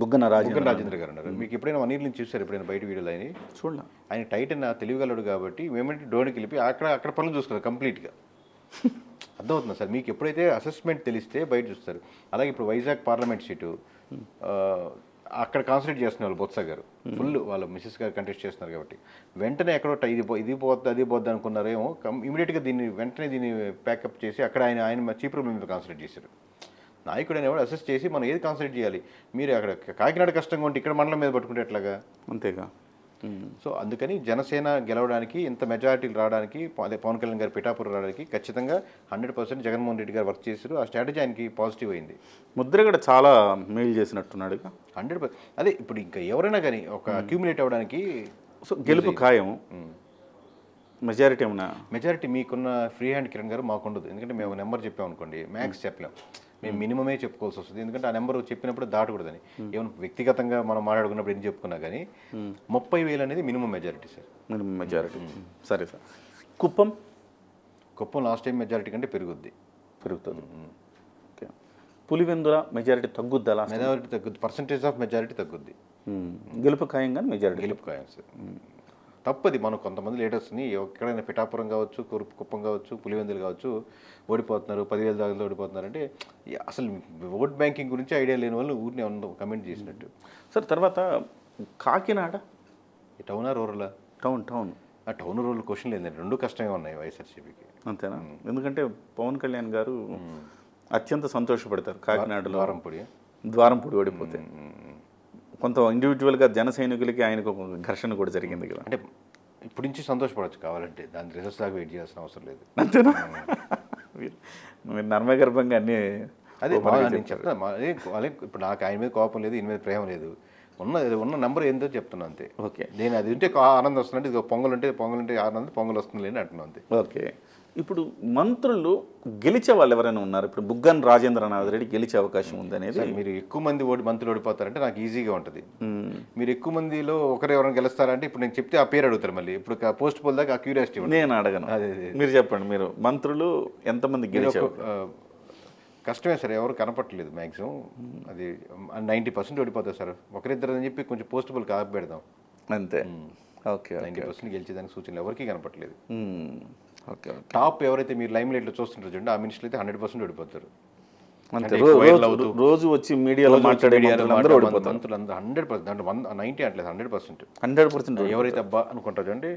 బుగ్గన రాజేంద్ర గారు ఉన్నారు. మీకు ఎప్పుడైనా 1 year నుంచి చూసారు ఎప్పుడైనా బయట వీడియోలు ఆయన చూడాలి. ఆయన టైట్ అయినా తెలియగలడు కాబట్టి మేమంటే డోనికి వెళ్ళి అక్కడ పనులు చూసుకున్నారు కంప్లీట్గా. అర్థమవుతుంది సార్, మీకు ఎప్పుడైతే అసెస్మెంట్ తెలిస్తే బయట చూస్తారు. అలాగే ఇప్పుడు వైజాగ్ పార్లమెంట్ సీటు అక్కడ కాన్సన్ట్రేట్ చేస్తున్నారు వాళ్ళు, బొత్స గారు ఫుల్ వాళ్ళ మిసెస్ గారు కంటెస్ట్ చేస్తున్నారు కాబట్టి వెంటనే ఎక్కడో ఇది పోద్ది అది పోద్ది అనుకున్నారేమో, ఇమీడియట్గా దీన్ని ప్యాకప్ చేసి అక్కడ ఆయన చీప్ రూమ్ మీద కాన్సన్ట్రేట్ చేశారు. నాయకుడు అనేవాడు అసెస్ చేసి మనం ఏది కాన్సన్ట్రేట్ చేయాలి, మీరు అక్కడ కాకినాడ కష్టంగా ఉంటే ఇక్కడ మండలం మీద పట్టుకుంటే ఎట్లాగా, అంతేగా. సో అందుకని జనసేన గెలవడానికి ఇంత మెజారిటీలు రావడానికి అదే పవన్ కళ్యాణ్ గారు పిఠాపురం రావడానికి ఖచ్చితంగా 100% జగన్మోహన్ రెడ్డి గారు వర్క్ చేశారు. ఆ స్ట్రాటజీ ఆయనకి పాజిటివ్ అయింది. ముద్రగడ చాలా మెయిల్ చేసినట్టున్నాడు 100%. అదే ఇప్పుడు ఇంకా ఎవరైనా కానీ ఒక అక్యూములేట్ అవ్వడానికి సో గెలుపు ఖాయం. మెజారిటీ మీకున్న ఫ్రీ హ్యాండ్ కిరణ్ గారు మాకు ఉండదు. ఎందుకంటే మేము నెంబర్ చెప్పామనుకోండి మ్యాక్స్ చెప్పలేం, మేము మినిమమే చెప్పుకోవాల్సి వస్తుంది. ఎందుకంటే ఆ నెంబర్ చెప్పినప్పుడు దాటకూడదని. ఏమైనా వ్యక్తిగతంగా మనం మాట్లాడుకున్నప్పుడు ఏం చెప్పుకున్నా కానీ 30,000 అనేది minimum majority sir. Minimum majority. సరే sir. Kuppam last time majority కంటే పెరుగుతుంది. ఓకే. పులివెందుల మెజారిటీ తగ్గుద్దా? మెజారిటీ తగ్గుద్ది, పర్సంటేజ్ ఆఫ్ మెజారిటీ తగ్గుద్ది. గెలుపు ఖాయం కానీ మెజారిటీ గెలుపు ఖాయం సార్. తప్పది. మనం కొంతమంది లీడర్స్ని ఎక్కడైనా పిఠాపురం కావచ్చు, కుప్పం కావచ్చు, పులివెందులు కావచ్చు ఓడిపోతున్నారు, 10,000 దాకా ఓడిపోతున్నారు అంటే అసలు ఓట్ బ్యాంకింగ్ గురించి ఐడియా లేని వాళ్ళు ఊరిని కమెంట్ చేసినట్టు. సార్ తర్వాత కాకినాడ టౌనా రూరలా? టౌన్. ఆ టౌన్ రూరల్ క్వశ్చన్ లేదండి, రెండు కష్టంగా ఉన్నాయి వైఎస్ఆర్సీపీకి. అంతేనా? ఎందుకంటే పవన్ కళ్యాణ్ గారు అత్యంత సంతోషపడతారు కాకినాడలో ద్వారంపూడి ఓడిపోతే. కొంత ఇండివిజువల్గా జన సైనికులకి ఆయనకు ఒక ఘర్షణ కూడా జరిగింది కదా. అంటే ఇప్పుడు నుంచి సంతోషపడవచ్చు కావాలంటే, దాని రిజల్ట్స్ దాకా వెయిట్ చేయాల్సిన అవసరం లేదు. అంతేనా? మీరు నర్మగర్భంగా అన్నీ అదే నేను చెప్తాను, వాళ్ళే ఇప్పుడు నాకు ఆయన మీద కోపం లేదు, ఈయన మీద ప్రేమ లేదు, ఉన్న నెంబర్ ఏందో చెప్తున్నాను అంతే. ఓకే. నేను అది ఉంటే ఆనందం వస్తుందంటే, ఇది పొంగల్ ఉంటే ఆనందం, పొంగల్ వస్తుంది అని అంటున్నాను అంతే. ఓకే. ఇప్పుడు మంత్రులు గెలిచే వాళ్ళు ఎవరైనా ఉన్నారు? ఇప్పుడు బుగ్గన రాజేంద్రనాథ్ రెడ్డి గెలిచే అవకాశం ఉందనేది. మీరు ఎక్కువ మంది మంత్రులు ఓడిపోతారంటే నాకు ఈజీగా ఉంటుంది. మీరు ఎక్కువ మందిలో ఎవరైనా గెలుస్తారంటే ఇప్పుడు నేను చెప్తే ఆ పేరు అడుగుతారు మళ్ళీ. ఇప్పుడు పోస్ట్ పోల్ దాకా ఆ క్యూరియాసిటీ నేను అడగను. మీరు చెప్పండి, మీరు మంత్రులు ఎంతమంది గెలిచారు? కష్టమే సార్, ఎవరు కనపట్టలేదు మ్యాక్సిమం. అది 90% ఓడిపోతారు సార్. ఒకరిద్దరు అని చెప్పి కొంచెం పోస్ట్ పోల్ కాపీ పెడదాం అంతే. ఓకే. 90% గెలిచేదానికి సూచనలు ఎవరికి కనపట్టలేదు. ఓకే. టాప్ ఎవరైతే మీరు లైమ్ లైట్లో చూస్తుంటారు చూడండి, ఆ మినిస్టర్లు అయితే 100% ఓడిపోతారు. రోజు వచ్చి మీడియాలో మాట్లాడే మంత్రులు 100%, 90 అంటలేదు 100%. 100% ఎవరైతే అబ్బా అనుకుంటారు అంటే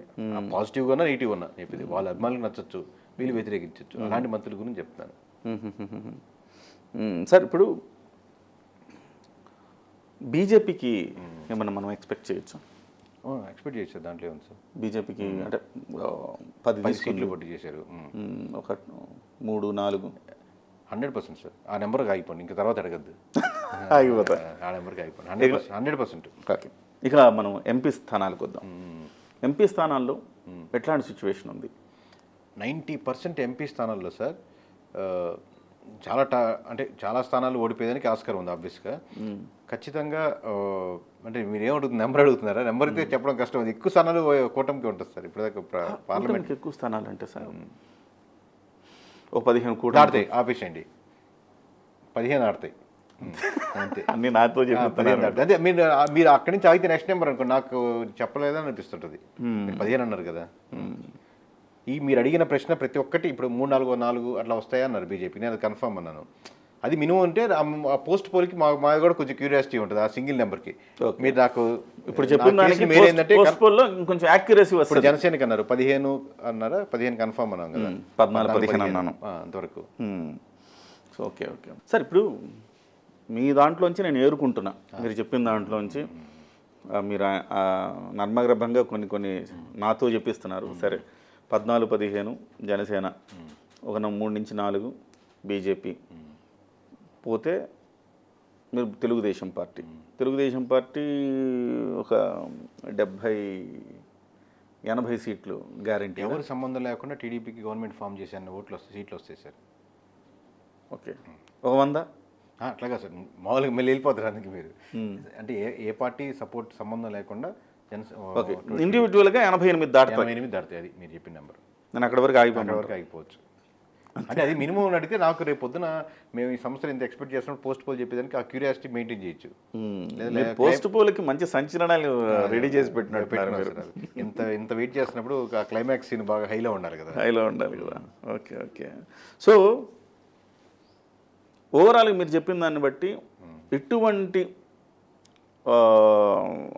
పాజిటివ్గా ఉన్నా నెగిటివ్ ఉన్నా చెప్పేది, వాళ్ళ అభిమానులకు నచ్చచ్చు, వీళ్ళు వ్యతిరేకించవచ్చు, అలాంటి మంత్రుల గురించి చెప్తాను. సార్, ఇప్పుడు బీజేపీకి ఏమన్నా మనం ఎక్స్పెక్ట్ చేయొచ్చు? ఎక్స్పెక్ట్ చేశారు, దాంట్లో ఉంది సార్. బీజేపీకి అంటే 10 సీట్లు పోటీ చేశారు, ఒక 3-4 100% సార్. ఆ నెంబర్కి ఆగిపోండి, ఇంకా తర్వాత అడగద్దు, ఆగిపోతా. ఆ నెంబర్కి ఆగిపోండి 100%. ఓకే. ఇక మనం ఎంపీ స్థానాలకు వద్దాం. ఎంపీ స్థానాల్లో ఎట్లాంటి సిచ్యువేషన్ ఉంది? 90% ఎంపీ స్థానాల్లో సార్ చాలా స్థానాలు ఓడిపోయేదానికి ఆస్కారం ఉంది ఆబ్వియస్గా. ఖచ్చితంగా అంటే మీరు ఏమడుగుతుంది, నెంబర్ అడుగుతున్నారా? నెంబర్ అయితే చెప్పడం కష్టం. అది ఎక్కువ స్థానాలు కూటమికి ఉంటుంది సార్. ఇప్పుడు పార్లమెంట్ ఎక్కువ స్థానాలు అంటే సార్ ఓ 15 కూడా ఆడతాయి, ఆపేసేయండి, 15 ఆడతాయి అంతే. అన్ని నాతో చెప్తున్నారు. అదే మీరు అక్కడి నుంచి ఆగితే నెక్స్ట్ నెంబర్ అనుకో, నాకు చెప్పలేదని అనిపిస్తుంటుంది. 15 అన్నారు కదా. మీరు అడిగిన ప్రశ్న ప్రతి ఒక్కటి ఇప్పుడు 3-4 అట్లా వస్తాయా అన్నారు బీజేపీ. నేను అది కన్ఫర్మ్ అన్నాను. అది మినిమం అంటే ఆ పోస్ట్ పోల్కి మా కూడా కొంచెం క్యూరియాసిటీ ఉంటుంది, ఆ సింగిల్ నెంబర్కి. మీరు నాకు ఇప్పుడు చెప్పిన దానికి మీరేంటంటే కొంచెం యాక్యురసీ వస్తుంది. ఇప్పుడు జనసేనకి అన్నారు 15 అన్నారా? 15 కన్ఫర్మ్ అన్నాం కదా. 14-15 అన్నాను అంతవరకు. So okay. సార్, ఇప్పుడు మీ దాంట్లోంచి నేను ఏరుకుంటున్నా, మీరు చెప్పిన దాంట్లోంచి మీరు నర్మగర్భంగా కొన్ని నాతో చెప్పిస్తున్నారు. సరే, 14-15 జనసేన, ఒక 3-4 బీజేపీ, పోతే మీరు తెలుగుదేశం పార్టీ ఒక 70-80 సీట్లు గ్యారెంటీ. ఎవరు సంబంధం లేకుండా టీడీపీకి గవర్నమెంట్ ఫామ్ చేసి అన్న సీట్లు వస్తాయి సార్. ఓకే. ఒక 100 అట్లాగా సార్, మామూలుగా మళ్ళీ వెళ్ళిపోతారు. అందుకే మీరు అంటే ఏ పార్టీ సపోర్ట్ సంబంధం లేకుండా ఇండివిజువల్గా 88 దాటుతాయి. అది మీరు చెప్పిన నెంబర్. నేను అక్కడి వరకు ఆగిపోవచ్చు. అంటే అది మినిమం అడిగితే నాకు రేపు పొద్దున మేము ఈ సంస్థలు ఇంత ఎక్స్పెక్ట్ చేస్తున్నప్పుడు పోస్ట్ పోల్ చెప్పేదానికి ఆ క్యూరియాసిటీ మెయింటైన్ చేయొచ్చు. పోస్ట్ పోల్కి మంచి సంచలనాలు రెడీ చేసి పెట్టినట్టు. ఇంత వెయిట్ చేస్తున్నప్పుడు ఆ క్లైమాక్స్ సీన్ బాగా హైలో ఉండాలి కదా. ఓకే. సో ఓవరాల్గా మీరు చెప్పిన దాన్ని బట్టి ఎటువంటి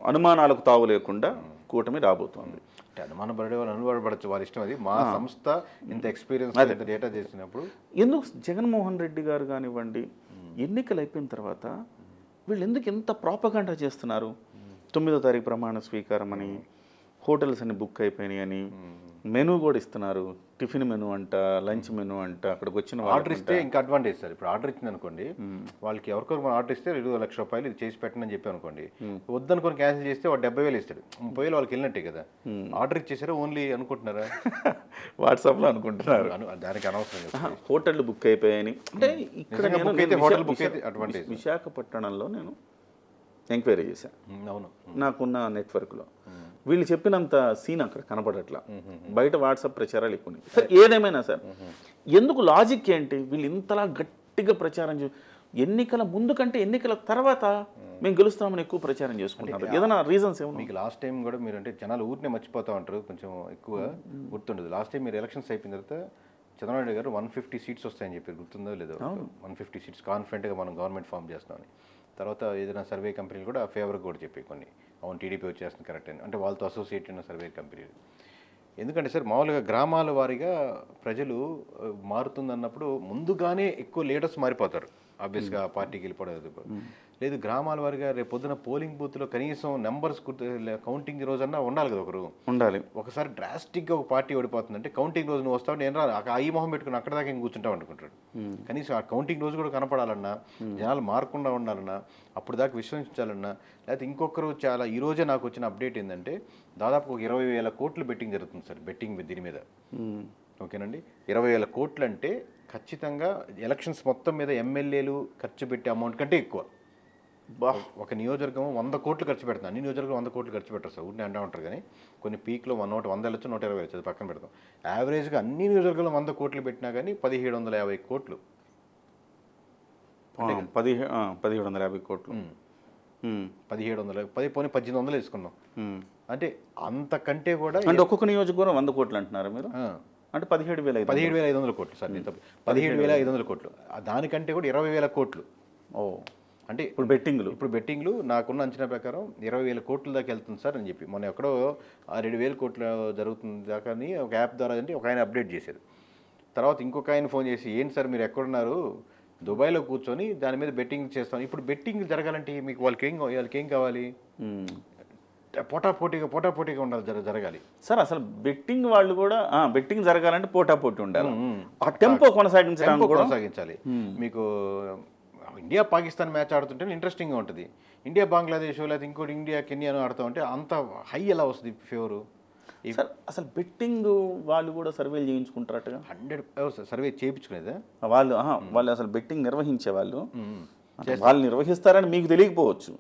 అనుమానాలకు తావు లేకుండా కూటమి రాబోతోంది. అనుమానం పడే వాళ్ళు అనుమానపడచ్చు, వాళ్ళ ఇష్టం. అది మా సంస్థ ఇంత ఎక్స్పీరియన్స్ ఇంత డేటా చేసినప్పుడు. ఎందుకు జగన్మోహన్ రెడ్డి గారు కానివ్వండి, ఎన్నికలు అయిపోయిన తర్వాత వీళ్ళు ఎందుకు ఎంత ప్రాపగాండా చేస్తున్నారు? 9వ తారీఖు ప్రమాణ స్వీకారం అని, హోటల్స్ అన్ని బుక్ అయిపోయినాయి అని, మెనూ కూడా ఇస్తున్నారు, టిఫిన్ మెనూ అంట, లంచ్ మెనూ అంట. అక్కడికి వచ్చిన ఆర్డర్ ఇస్తే ఇంకా అడ్వాంటేజ్ సార్. ఇప్పుడు ఆర్డర్ ఇచ్చింది అనుకోండి, వాళ్ళకి ఎవరికొరకు మనం ఆర్డర్ ఇస్తే 2 లక్షల రూపాయలు ఇది చేసి పెట్టండి అని చెప్పి అనుకోండి, వద్దనుకొని క్యాన్సిల్ చేస్తే వాడు 70,000 ఇస్తాడు, 30,000 వాళ్ళకి వెళ్ళినట్టే కదా. ఆర్డర్ ఇచ్చేసారా ఓన్లీ అనుకుంటున్నారా? వాట్సాప్లో అనుకుంటున్నారు. దానికి అనవసరం. హోటళ్ళు బుక్ అయిపోయాయని అంటే ఇక్కడ హోటల్ బుక్ అయితే అడ్వాంటేజ్. విశాఖపట్నంలో నేను ఎంక్వైరీ చేశాను. అవును, నాకున్న నెట్వర్క్లో వీళ్ళు చెప్పినంత సీన్ అక్కడ కనపడట్లా. బయట వాట్సాప్ ప్రచారాలు ఎక్కువ. సార్, ఏదేమైనా సార్, ఎందుకు లాజిక్ ఏంటి వీళ్ళు ఇంతలా గట్టిగా ప్రచారం ఎన్నికల ముందు కంటే ఎన్నికల తర్వాత మేము గెలుస్తామని ఎక్కువ ప్రచారం చేసుకుంటున్నారు? ఏదైనా రీజన్స్ ఏమో? మీకు లాస్ట్ టైం కూడా మీరు అంటే జనాలు ఊరినే మర్చిపోతూ ఉంటారు, కొంచెం ఎక్కువ గుర్తుండదు. లాస్ట్ టైం మీరు ఎలక్షన్స్ అయిపోయిన తర్వాత చంద్రబాబు నాయుడు గారు 150 సీట్స్ వస్తాయని చెప్పి గుర్తుందో లేదో, 150 సీట్స్ కాన్ఫిడెంట్గా మనం గవర్నమెంట్ ఫామ్ చేస్తామని. తర్వాత ఏదైనా సర్వే కంపెనీలు కూడా ఫేవర్గా కూడా చెప్పి కొన్ని, అవును టీడీపీ వచ్చేస్తుంది కరెక్ట్ అని, అంటే వాళ్ళతో అసోసియేట్ అయిన సర్వే కంపెనీలు. ఎందుకంటే సార్ మామూలుగా గ్రామాల వారీగా ప్రజలు మారుతుందన్నప్పుడు ముందుగానే ఎక్కువ లీడర్స్ మారిపోతారు ఆబ్వియస్గా, పార్టీకి వెళ్ళిపోవడం. లేదు గ్రామాల వారిగా రేపు పొద్దున పోలింగ్ బూత్లో కనీసం నెంబర్స్ కౌంటింగ్ రోజన్నా ఉండాలి కదా ఒకరు. ఉండాలి. ఒకసారి డ్రాస్టిక్గా ఒక పార్టీ ఓడిపోతుందంటే కౌంటింగ్ రోజు నువ్వు వస్తావు, నేను రా ఈ మొహం పెట్టుకుని అక్కడ దాకా ఇంక కూర్చుంటావు అనుకుంటాడు. కనీసం ఆ కౌంటింగ్ రోజు కూడా కనపడాలన్నా, జనాలు మారకుండా ఉండాలన్నా, అప్పుడు దాకా విశ్వసించాలన్నా, లేకపోతే ఇంకొకరు చాలా ఈ రోజే నాకు వచ్చిన అప్డేట్ ఏంటంటే దాదాపు ఒక 20,000 కోట్లు బెట్టింగ్ జరుగుతుంది సార్. బెట్టింగ్ దీని మీద ఓకేనండి. 20,000 కోట్లు అంటే ఖచ్చితంగా ఎలక్షన్స్ మొత్తం మీద ఎమ్మెల్యేలు ఖర్చు పెట్టే అమౌంట్ కంటే ఎక్కువ. ఒక నియోజకవర్గం 100 కోట్లు ఖర్చు పెడతాను, అన్ని నియోజకవర్గం 100 కోట్లు ఖర్చు పెట్టరు సార్, ఊరిని అంటూ ఉంటారు. కానీ కొన్ని పీక్లో 100 వెళ్ళొచ్చు, 120 వెళ్ళచ్చు, అది పక్కన పెడతాం. యావరేజ్గా అన్ని నియోజకవర్గంలో 100 కోట్లు పెట్టినా కానీ 1750 కోట్లు. 1750 కోట్లు, 1800 వేసుకున్నాం అంటే అంతకంటే కూడా. అంటే ఒక్కొక్క నియోజకవర్గం 100 కోట్లు అంటున్నారు మీరు, అంటే 17,500 కోట్లు సార్. 17,500 కోట్లు, దానికంటే కూడా 20,000 కోట్లు. అంటే ఇప్పుడు బెట్టింగ్లు నాకున్న అంచనా ప్రకారం 20,000 కోట్ల దాకా వెళ్తుంది సార్ అని చెప్పి మొన్న ఎక్కడో 2,000 కోట్ల జరుగుతుంది దాకా అని ఒక యాప్ ద్వారా అంటే ఒక ఆయన అప్డేట్ చేశారు. తర్వాత ఇంకొక ఆయన ఫోన్ చేసి, ఏంటి సార్ మీరు ఎక్కడున్నారు, దుబాయ్లో కూర్చొని దాని మీద బెట్టింగ్ చేస్తాం. ఇప్పుడు బెట్టింగ్ జరగాలంటే మీకు వాళ్ళకి ఏం కావాలి, పోటాపోటీగా ఉండాలి, జరగాలి సార్. అసలు బెట్టింగ్ వాళ్ళు కూడా బెట్టింగ్ జరగాలంటే పోటాపోటీ ఉండాలి, ఆ టెంపో కొనసాగించాలి. మీకు ఇండియా పాకిస్తాన్ మ్యాచ్ ఆడుతుంటే ఇంట్రెస్టింగ్గా ఉంటుంది. ఇండియా బంగ్లాదేశ్ లేదా ఇంకోటి ఇండియా కెన్యాను ఆడుతూ ఉంటే అంత హై ఎలా వస్తుంది ఫేవరు. అసలు బెట్టింగ్ వాళ్ళు కూడా సర్వేలు చేయించుకుంటారట. 100 సర్వే చేయించుకునేదా వాళ్ళు అసలు బెట్టింగ్ నిర్వహించే వాళ్ళు నిర్వహిస్తారని మీకు తెలియకపోవచ్చు,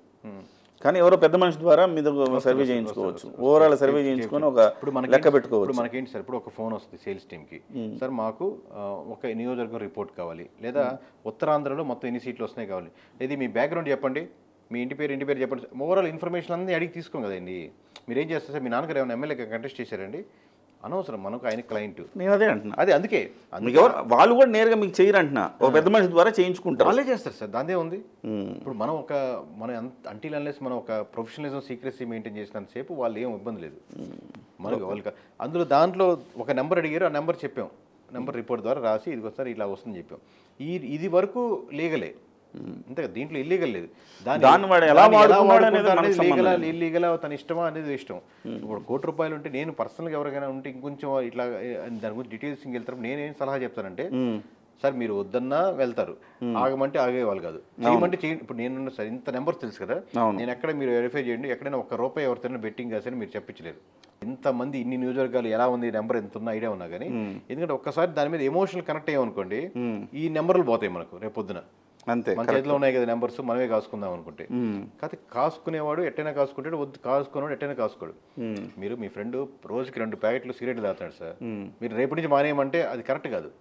కానీ ఎవరో పెద్ద మనిషి ద్వారా మీద సర్వే చేయించుకోవచ్చు, ఓవరాల్ సర్వే చేయించుకొని ఒక లెక్క పెట్టుకోవచ్చు. ఇప్పుడు మనకేంటి సార్, ఇప్పుడు ఒక ఫోన్ వస్తుంది సేల్స్ టీమ్కి, సార్ మాకు ఒక నియోజకవర్గం రిపోర్ట్ కావాలి, లేదా ఉత్తరాంధ్రలో మొత్తం ఎన్ని సీట్లు వస్తున్నాయి కావాలి, ఇది మీ బ్యాక్గ్రౌండ్ చెప్పండి, మీ ఇంటి పేరు చెప్పండి, ఓవరాల్ ఇన్ఫర్మేషన్ అన్నీ అడిగి తీసుకోం కదండి. మీరు ఏం చేస్తారు సార్, మీ నాన్నగారు ఏమైనా ఎమ్మెల్యే కంటెస్ట్ చేశారండి, అనవసరం, మనకు ఆయన క్లయింట్. నేను అదే అంటున్నా, అందుకే వాళ్ళు కూడా నేరుగా మీకు చేయరు అంటున్నా, ఒక పెద్ద మనిషి ద్వారా చేయించుకుంటారు. వాళ్ళే చేస్తారు సార్, దాందే ఉంది. ఇప్పుడు మనం అంటిల్ అన్లెస్ మనం ఒక ప్రొఫెషనలిజం సీక్రెసీ మెయింటైన్ చేసినంతసేపు వాళ్ళు ఏం ఇబ్బంది లేదు మనకి. వాళ్ళకి దాంట్లో ఒక నెంబర్ అడిగారు, ఆ నెంబర్ చెప్పాం, నెంబర్ రిపోర్ట్ ద్వారా రాసి ఇది వస్తారు ఇలా వస్తుందని చెప్పాం. ఇది వరకు లీగలే, అంతే, దీంట్లో ఇల్లీగల్ లేదు. ఇల్లీగల్ తన ఇష్టమా అనేది ఇష్టం. ఇప్పుడు ₹1,00,00,000 ఉంటే నేను పర్సనల్గా ఎవరికైనా ఉంటే ఇంకొంచెం ఇట్లా దాని గురించి డీటెయిల్స్ వెళ్తారు. నేనేం సలహా చెప్తానంటే, సార్ మీరు వద్దన్నా వెళ్తారు, ఆగమంటే ఆగేవాళ్ళు కాదు, చేయమంటే చేయండి. ఇప్పుడు నేను సార్ ఇంత నెంబర్స్ తెలుసు కదా, నేను ఎక్కడ మీరు వెరిఫై చేయండి, ఎక్కడైనా ₹1 ఎవరితోనే బెట్టింగ్ కాసని మీరు చెప్పించలేరు. ఇంతమంది ఇన్ని నియోజకవర్గాలు ఎలా ఉంది, నెంబర్ ఎంత ఉన్న ఐడియా ఉన్నా కానీ, ఎందుకంటే ఒక్కసారి దాని మీద ఎమోషనల్ కనెక్ట్ అయ్యామనుకోండి, ఈ నెంబర్లు పోతాయి మనకు రేపు పొద్దున. అంతే, మన చేతిలో ఉన్నాయి కదా నెంబర్స్, మనమే కాసుకుందాం అనుకుంటే. కాకపోతే కాసుకునేవాడు ఎట్టైనా కాసుకుంటాడు, వద్దు కాసుకునేవాడు ఎట్టైనా కాసుకోడు. మీరు మీ ఫ్రెండ్ రోజుకి 2 ప్యాకెట్లు సిగరెట్లు తాగుతాడు సార్, మీరు రేపటి నుంచి మానేయమంటే అది కరెక్ట్ కాదు.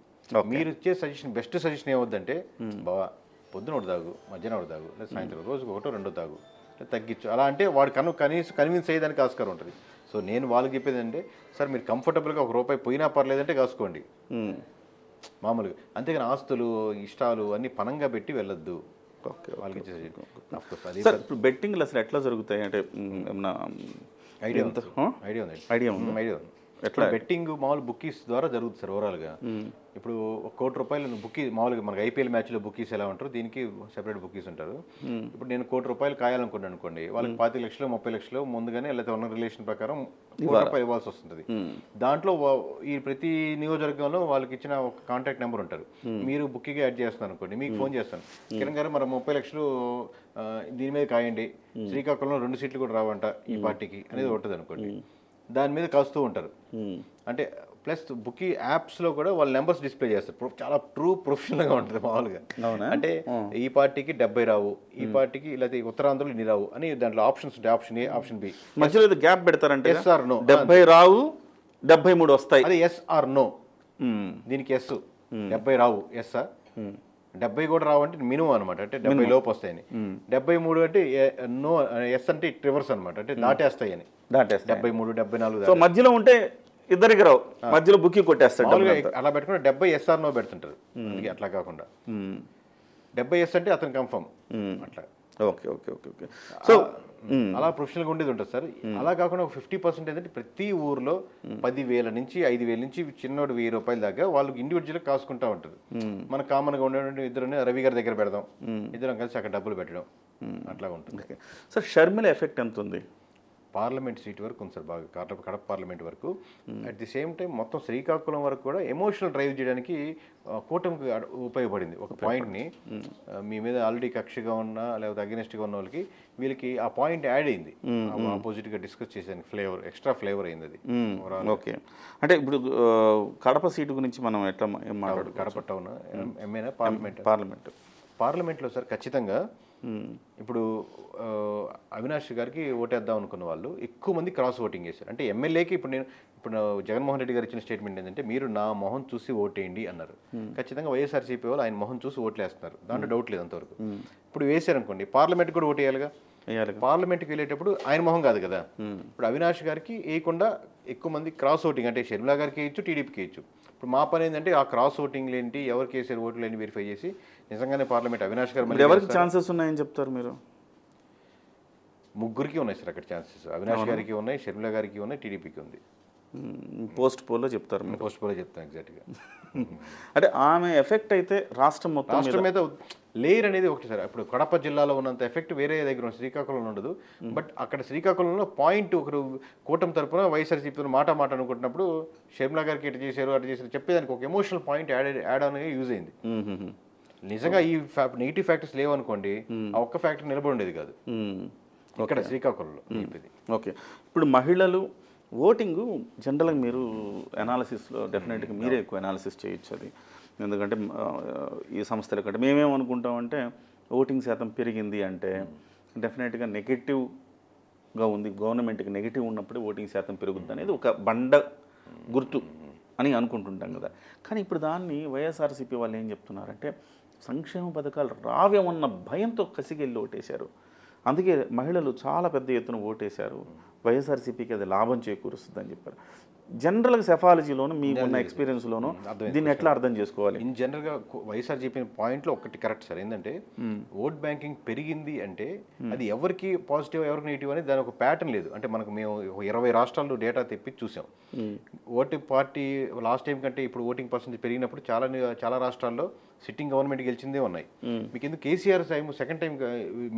మీరు ఇచ్చే సజెషన్, బెస్ట్ సజెషన్ ఏమవుద్దంటే, బావా పొద్దున ఒకటి తాగు, మధ్యాహ్నం ఒకటి తాగు, లేదా సాయంత్రం రోజుకి 1-2 తాగు, తగ్గించు, అలా అంటే వాడు కనీసం కన్విన్స్ అయ్యేదానికి ఆస్కారం ఉంటుంది. సో నేను వాళ్ళకి చెప్పేది అంటే, సార్ మీరు కంఫర్టబుల్గా ₹1 పోయినా పర్లేదంటే కాసుకోండి మామూలుగా, అంతేగాని ఆస్తులు ఇష్టాలు అన్ని పనంగా పెట్టి వెళ్ళొద్దు. వాళ్ళకి ఇప్పుడు బెట్టింగ్లు అసలు ఎట్లా జరుగుతాయి అంటే ఐడియా ఉంది. ఎట్లా బెట్టింగ్ మామూలు బుక్కీస్ ద్వారా జరుగుతుంది సార్ ఓవరాల్గా. ఇప్పుడు ₹1,00,00,000 బుక్కీ మామూలుగా మనకి ఐపీఎల్ మ్యాచ్లో బుక్కీస్ ఎలా ఉంటారు, దీనికి సెపరేట్ బుక్కీస్ ఉంటారు. ఇప్పుడు నేను ₹1,00,00,000 కాయాలనుకున్నాను అనుకోండి, వాళ్ళకి 25 లక్షలు 30 లక్షలు ముందుగానే లేకపోతే ఉన్న రిలేషన్ ప్రకారం ₹1,00,00,000 ఇవ్వాల్సి వస్తుంది. దాంట్లో ఈ ప్రతి నియోజకవర్గంలో వాళ్ళకి ఇచ్చిన ఒక కాంటాక్ట్ నెంబర్ ఉంటారు, మీరు బుక్కీగా యాడ్ చేస్తున్నారు అనుకోండి, మీకు ఫోన్ చేస్తాను, కిరణ్ గారు మరి 30 లక్షలు దీని మీద కాయండి, శ్రీకాకుళంలో 2 సీట్లు కూడా రావంట ఈ పార్టీకి అనేది ఉంటుంది అనుకోండి, దాని మీద కాస్తూ ఉంటారు. అంటే ప్లస్ బుక్కీ యాప్స్లో కూడా వాళ్ళ నెంబర్స్ డిస్ప్లే చేస్తారు, చాలా ప్రొఫెషనల్గా ఉంటుంది మామూలుగా. అంటే ఈ పార్టీకి 70 రావు, ఈ పార్టీకి లేకపోతే ఉత్తరాంధ్రలో ఇన్ని రావు అని దాంట్లో ఆప్షన్స్ ఉంటాయి, ఆప్షన్ ఏ, ఆప్షన్ బి. మధ్యలో గ్యాప్ పెడతారంటే ఎస్ ఆర్ నో, 70 రావు 73 వస్తాయి, అది ఎస్ ఆర్ నో. దీనికి ఎస్ 70 రావు, ఎస్ 70 కూడా రావంటే మినిమం అనమాట, అంటే 70 లోపు వస్తాయని. 73 అంటే నో, ఎస్ అంటే రివర్స్ అనమాట, అంటే దాటేస్తాయని. 73 74. సో మధ్యలో ఉంటే ఇద్దరికి రావు, మధ్యలో బుకింగ్ కొట్టేస్తాడు. అలా పెట్టుకుంటే 70 ఎస్ఆర్ నో పెడుతుంటారు, అట్లా కాకుండా 70 ఎస్ అంటే అతను కన్ఫర్మ్ అట్లా. Okay okay okay okay. So అలా ప్రొఫెషనల్గా ఉండేది ఉంటుంది సార్. అలా కాకుండా ఒక 50% ఏంటంటే ప్రతి ఊర్లో 10,000 నుంచి 5,000 నుంచి చిన్నోడు 1,000 రూపాయల దాకా వాళ్ళకి ఇండివిజువల్గా కాసుకుంటా ఉంటుంది. మన కామన్గా ఉండేటువంటి ఇద్దరు రవి గారి దగ్గర పెడదాం, ఇద్దరం కలిసి అక్కడ డబ్బులు పెట్టడం అట్లా ఉంటుంది. సార్ షర్మిల ఎఫెక్ట్ ఎంత ఉంది? పార్లమెంట్ సీట్ వరకు ఉంది సార్, బాగా కడప పార్లమెంట్ వరకు. అట్ ది సేమ్ టైం మొత్తం శ్రీకాకుళం వరకు కూడా ఎమోషనల్ డ్రైవ్ చేయడానికి కూటమికి ఉపయోగపడింది. ఒక పాయింట్ని మీ మీద ఆల్రెడీ కక్షగా ఉన్నా లేకపోతే అగెనిస్ట్గా ఉన్న వాళ్ళకి వీళ్ళకి ఆ పాయింట్ యాడ్ అయింది, ఆపోజిట్గా డిస్కస్ చేసేదానికి ఫ్లేవర్, ఎక్స్ట్రా ఫ్లేవర్ అయింది అది. ఓకే, అంటే ఇప్పుడు కడప సీటు గురించి మనం ఎట్లా మాట్లాడు? కడప టౌన్ ఎంఏనా పార్లమెంట్లో సార్ ఖచ్చితంగా ఇప్పుడు అవినాష్ గారికి ఓటేద్దాం అనుకున్న వాళ్ళు ఎక్కువ మంది క్రాస్ ఓటింగ్ చేశారు. అంటే ఎమ్మెల్యేకి ఇప్పుడు జగన్మోహన్ రెడ్డి గారు ఇచ్చిన స్టేట్మెంట్ ఏంటంటే మీరు నా మొహం చూసి ఓటేయండి అన్నారు. ఖచ్చితంగా వైఎస్ఆర్సీపీ వాళ్ళు ఆయన మొహం చూసి ఓట్లు వేస్తున్నారు, దాంట్లో డౌట్ లేదు అంతవరకు. ఇప్పుడు వేసారనుకోండి పార్లమెంట్ కూడా ఓటేయాలిగా, పార్లమెంట్కి వెళ్ళేటప్పుడు ఆయన మొహం కాదు కదా. ఇప్పుడు అవినాష్ గారికి వేయకుండా ఎక్కువ మంది క్రాస్ ఓటింగ్, అంటే షర్మిలా గారికి వేయచ్చు, టీడీపీకి వేయచ్చు. ఇప్పుడు మా పని ఏంటంటే ఆ క్రాస్ ఓటింగ్లు ఏంటి, ఎవరికి వేసారు ఓట్లు ఏంటి వెరిఫై చేసి నిజంగానే పార్లమెంట్ అవినాష్ గారు ఎవరికి ఛాన్సెస్ ఉన్నాయని చెప్తారు మీరు? ముగ్గురికి ఉన్నాయి సార్ అక్కడ ఛాన్సెస్. అవినాష్ గారికి ఉన్నాయి, షర్మిలా గారికి ఉన్నాయి, టీడీపీకి ఉంది. పోస్ట్ పోల్లో చెప్తారు? పోస్ట్ పోల్లో చెప్తాను ఎగ్జాక్ట్గా. అంటే ఆమె ఎఫెక్ట్ అయితే రాష్ట్రం మీద లేయర్ అనేది ఒకటి సార్. ఇప్పుడు కడప జిల్లాలో ఉన్నంత ఎఫెక్ట్ వేరే దగ్గర ఉన్న శ్రీకాకుళంలో ఉండదు. బట్ అక్కడ శ్రీకాకుళంలో పాయింట్ ఒకరు కూటమి తరపున వైఎస్ఆర్సీపీ మాట అనుకుంటున్నప్పుడు షర్మిలా గారికి ఇటు చేశారు అటు చేశారు చెప్పేదానికి ఒక ఎమోషనల్ పాయింట్ యాడ్ అనేది యూజ్ అయింది. నిజంగా ఈ నెగిటివ్ ఫ్యాక్టర్స్ లేవనుకోండి ఆ ఒక్క ఫ్యాక్టర్ నిలబడి ఉండేది కాదు ఇక్కడ శ్రీకాకుళంలో. ఓకే, ఇప్పుడు మహిళలు ఓటింగు జనరల్గా మీరు అనాలిసిస్లో డెఫినెట్గా మీరే ఎక్కువ అనాలిసిస్ చేయొచ్చు అది. ఎందుకంటే ఈ సంస్థల కంటే మేమేమనుకుంటామంటే ఓటింగ్ శాతం పెరిగింది అంటే డెఫినెట్గా నెగిటివ్గా ఉంది, గవర్నమెంట్కి నెగిటివ్ ఉన్నప్పుడే ఓటింగ్ శాతం పెరుగుద్ది అనేది ఒక బండ గుర్తు అని అనుకుంటుంటాం కదా. కానీ ఇప్పుడు దాన్ని వైఎస్ఆర్సీపీ వాళ్ళు ఏం చెప్తున్నారంటే సంక్షేమ పథకాలు రావేమన్న భయంతో కసిగెళ్ళి ఓటేశారు. అందుకే మహిళలు చాలా పెద్ద ఎత్తున ఓటేశారు, వైఎస్ఆర్సీపీకి అది లాభం చేకూరుస్తుందని చెప్పారు. జనరల్గా సెఫాలజీలోను మీకున్న ఎక్స్పీరియన్స్లోనూ దీన్ని ఎట్లా అర్థం చేసుకోవాలి? ఇన్ జనరల్గా వైఎస్ఆర్ చెప్పిన పాయింట్లో ఒకటి కరెక్ట్ సార్. ఏంటంటే ఓట్ బ్యాంకింగ్ పెరిగింది అంటే అది ఎవరికి పాజిటివ్ ఎవరికి నెగిటివ్ అని దాని ఒక ప్యాటర్న్ లేదు. అంటే మేము 20 రాష్ట్రాల్లో డేటా తెప్పి చూసాం. ఓటింగ్ పార్టీ లాస్ట్ టైం కంటే ఇప్పుడు ఓటింగ్ పర్సెంటేజ్ పెరిగినప్పుడు చాలా రాష్ట్రాల్లో సిట్టింగ్ గవర్నమెంట్ గెలిచిందే ఉన్నాయి. మీకు ఎందుకు కేసీఆర్ టైం సెకండ్ టైం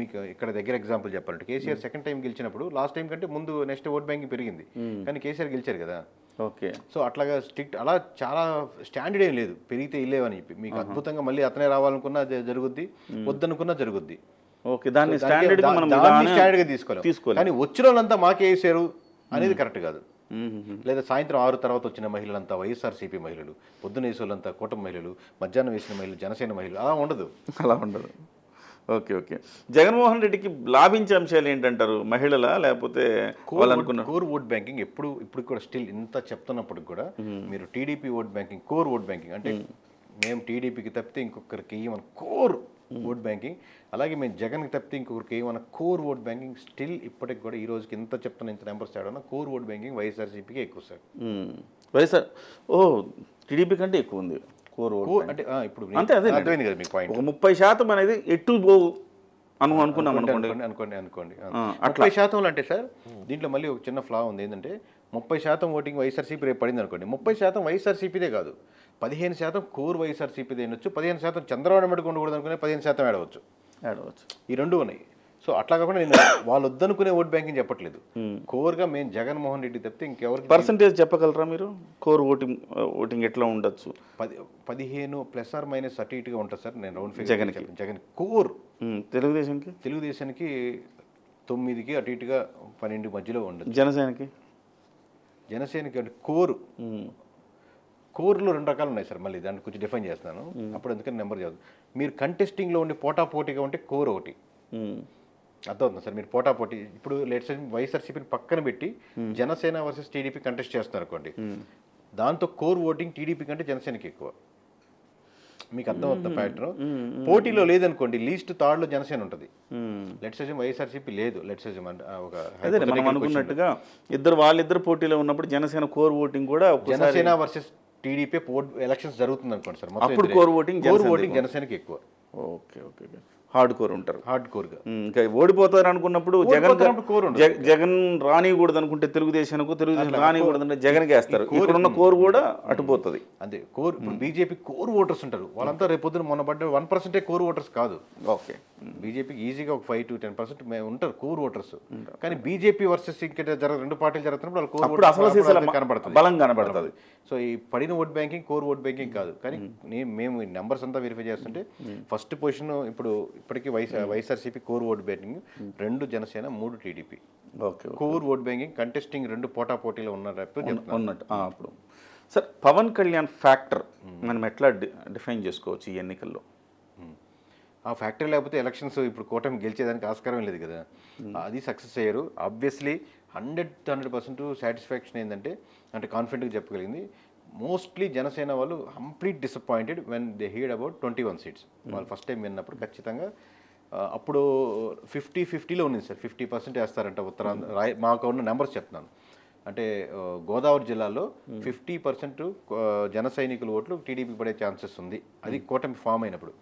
మీకు ఇక్కడ దగ్గర ఎగ్జాంపుల్ చెప్పాలంటే కేసీఆర్ సెకండ్ టైం గెలిచినప్పుడు లాస్ట్ టైం కంటే ముందు నెక్స్ట్ ఓట్ బ్యాంకింగ్ పెరిగింది, కానీ కేసీఆర్ గెలిచారు కదా. ఓకే, సో అట్లాగా స్ట్రిక్ట్ అలా చాలా స్టాండర్డ్ ఏం లేదు, పెరిగితే ఇల్లేవని చెప్పి మీకు అద్భుతంగా మళ్ళీ అతనే రావాలనుకున్నా జరుగుద్ది, వద్దనుకున్నా జరుగుద్ది. ఓకే, దాన్ని స్టాండర్డ్గా తీసుకోవాలి. కానీ వచ్చిన వాళ్ళంతా మాకే వేసారు అనేది కరెక్ట్ కాదు. లేదా సాయంత్రం 6 తర్వాత వచ్చిన మహిళలంతా వైఎస్ఆర్సీపీ మహిళలు, పొద్దున వేసే వాళ్ళంతా కూటమి మహిళలు, మధ్యాహ్నం వేసిన మహిళలు జనసేన మహిళలు, అలా ఉండదు. ఓకే ఓకే, జగన్మోహన్ రెడ్డికి లాభించే అంశాలు ఏంటంటారు? మహిళల లేకపోతే కోర్ ఓట్ బ్యాంకింగ్ ఇప్పుడు కూడా స్టిల్ ఇంత చెప్తున్నప్పటికి కూడా మీరు TDP vote banking, core vote banking అంటే మేము టీడీపీకి తప్పితే ఇంకొకరికి మన కోర్ ఓట్ బ్యాంకింగ్, అలాగే మేము జగన్కి తప్పితే ఇంకొకరికి మన కోర్ ఓట్ బ్యాంకింగ్ స్టిల్ ఇప్పటికి కూడా ఈ రోజుకి ఇంత చెప్తున్న ఇంత నెంబర్స్ తేడా కోర్ ఓట్ బ్యాంకింగ్ వైఎస్ఆర్సీపీకి ఎక్కువ సార్. వైఎస్ఆర్ టీడీపీ కంటే ఎక్కువ ఉంది కోర్ ఓట్ అంటే ఇప్పుడు అంతే, అదే అర్థమైంది కదా మీ పాయింట్. 30% అనేది ఎటు పోవు అనుకున్నాం అనుకోండి. 30% అంటే సార్ దీంట్లో మళ్ళీ ఒక చిన్న ఫ్లా ఉంది. ఏంటంటే 30% ఓటింగ్ వైఎస్ఆర్సీపీ రేపు పడింది అనుకోండి, 30% వైఎస్ఆర్సీపీదే కాదు, 15% కోర్ వైఎస్ఆర్సీపీదే అనొచ్చు, 15% చంద్రబాబు నాయుడు ఉండకూడదు అనుకునే 15% ఆడవచ్చు. ఈ రెండు ఉన్నాయి. సో అట్లా కాకుండా నేను వాళ్ళు వద్దనుకునే ఓట్ బ్యాంకింగ్ చెప్పట్లేదు. కోర్గా మేము జగన్మోహన్ రెడ్డి తప్పితే ఇంకెవరికి పర్సంటేజ్ చెప్పగలరా మీరు? కోర్ ఓటింగ్ ఎట్లా ఉండొచ్చు? 15 ± అటు ఇటుగా ఉంటుంది సార్. నేను రౌండ్ ఫిగర్ జగన్ కోర్. తెలుగుదేశానికి 9కి అటు ఇటుగా 12 మధ్యలో ఉండదు. జనసేనకి అంటే కోర్లో 2 రకాలు ఉన్నాయి సార్. మళ్ళీ దాన్ని కొంచెం డిఫైన్ చేస్తాను, అప్పుడు ఎందుకని నెంబర్ చదువు. మీరు కంటెస్టింగ్లో ఉండి పోటాపోటీగా ఉంటే కోర్ ఒకటి అర్థమవుతుంది సార్. మీరు పోటాపోటీ ఇప్పుడు లెట్స్ వైఎస్ఆర్సీపీని పక్కన పెట్టి జనసేన వర్సెస్ టీడీపీ కంటెస్ట్ చేస్తున్నారు అనుకోండి, దాంతో కోర్ ఓటింగ్ టీడీపీ కంటే జనసేనకి ఎక్కువ. మీకు అర్థమవుతుంది ప్యాటర్న్. పోటీలో లేదనుకోండి లీస్ట్ థర్డ్లో జనసేన ఉంటుంది. లెట్స్ అజ్యూమ్ వైఎస్ఆర్సీపీ లేదు, లెట్స్ అజ్యూమ్ ఒక అనుకున్నట్టుగా వాళ్ళిద్దరు పోటీలో ఉన్నప్పుడు జనసేన కోర్ ఓటింగ్ కూడా జనసేన వర్సెస్ టీడీపీ ఎలక్షన్స్ జరుగుతుంది అనుకోండి సార్, మొత్తం కోర్ ఓటింగ్ జనసేనకి ఎక్కువ. ఓకే ఓకే, హార్డ్ కోర్ ఉంటారు. హార్డ్ కోర్గా. ఇంకా ఓడిపోతారు అనుకున్నప్పుడు కోర్ జగన్ రానియకూడదు అనుకుంటే తెలుగుదేశం రానియకూడదు అంటే జగన్కి వేస్తారు. ఇక్కడున్న కోర్ కూడా అటుపోతుంది. అంతే కోర్. ఇప్పుడు బీజేపీ కోర్ ఓటర్స్ ఉంటారు, వాళ్ళంతా రేపొద్దున మొన్న పడ్డ 1% కోర్ ఓటర్స్ కాదు. ఓకే, బీజేపీకి ఈజీగా ఒక 5 to 10% ఉంటారు కోర్ ఓటర్స్. కానీ బీజేపీ వర్సెస్ ఇంకా రెండు పార్టీలు జరుగుతున్నప్పుడు వాళ్ళు కోర్ అసలు కనబడుతుంది, బలం కనబడుతుంది. సో ఈ పడిన vote banking core vote banking కాదు. కానీ మేము ఈ నెంబర్స్ అంతా వెరిఫై చేస్తుంటే ఫస్ట్ పొజిషన్ ఇప్పటికీ YSRCP core vote banking 2 Janasena 3 TDP. Okay, core vote banking contesting 2 పోటాపోటీలో ఉన్నట్టు ఉన్నట్టు. అప్పుడు సార్ పవన్ కళ్యాణ్ ఫ్యాక్టర్ మనం ఎట్లా డిఫైన్ చేసుకోవచ్చు ఈ ఎన్నికల్లో? ఆ ఫ్యాక్టరీ లేకపోతే ఎలక్షన్స్ ఇప్పుడు కూటమి గెలిచేదానికి ఆస్కారం లేదు కదా. అది సక్సెస్ అయ్యారు. ఆబ్వియస్లీ 100% సాటిస్ఫాక్షన్ ఏంటంటే కాన్ఫిడెంట్గా చెప్పగలిగింది. మోస్ట్లీ జనసేన వాళ్ళు complete disappointed when they heard about 21 seats. వాళ్ళు ఫస్ట్ టైం విన్నప్పుడు ఖచ్చితంగా అప్పుడు 50-50లో ఉంది సార్. 50% వేస్తారంట ఉత్తరాంధ్ర. మాకు ఉన్న నెంబర్స్ చెప్తున్నాను. అంటే గోదావరి జిల్లాలో 50% జన సైనికుల ఓట్లు టీడీపీ పడే ఛాన్సెస్ ఉంది. అది కూటమి ఫామ్ అయినప్పుడు.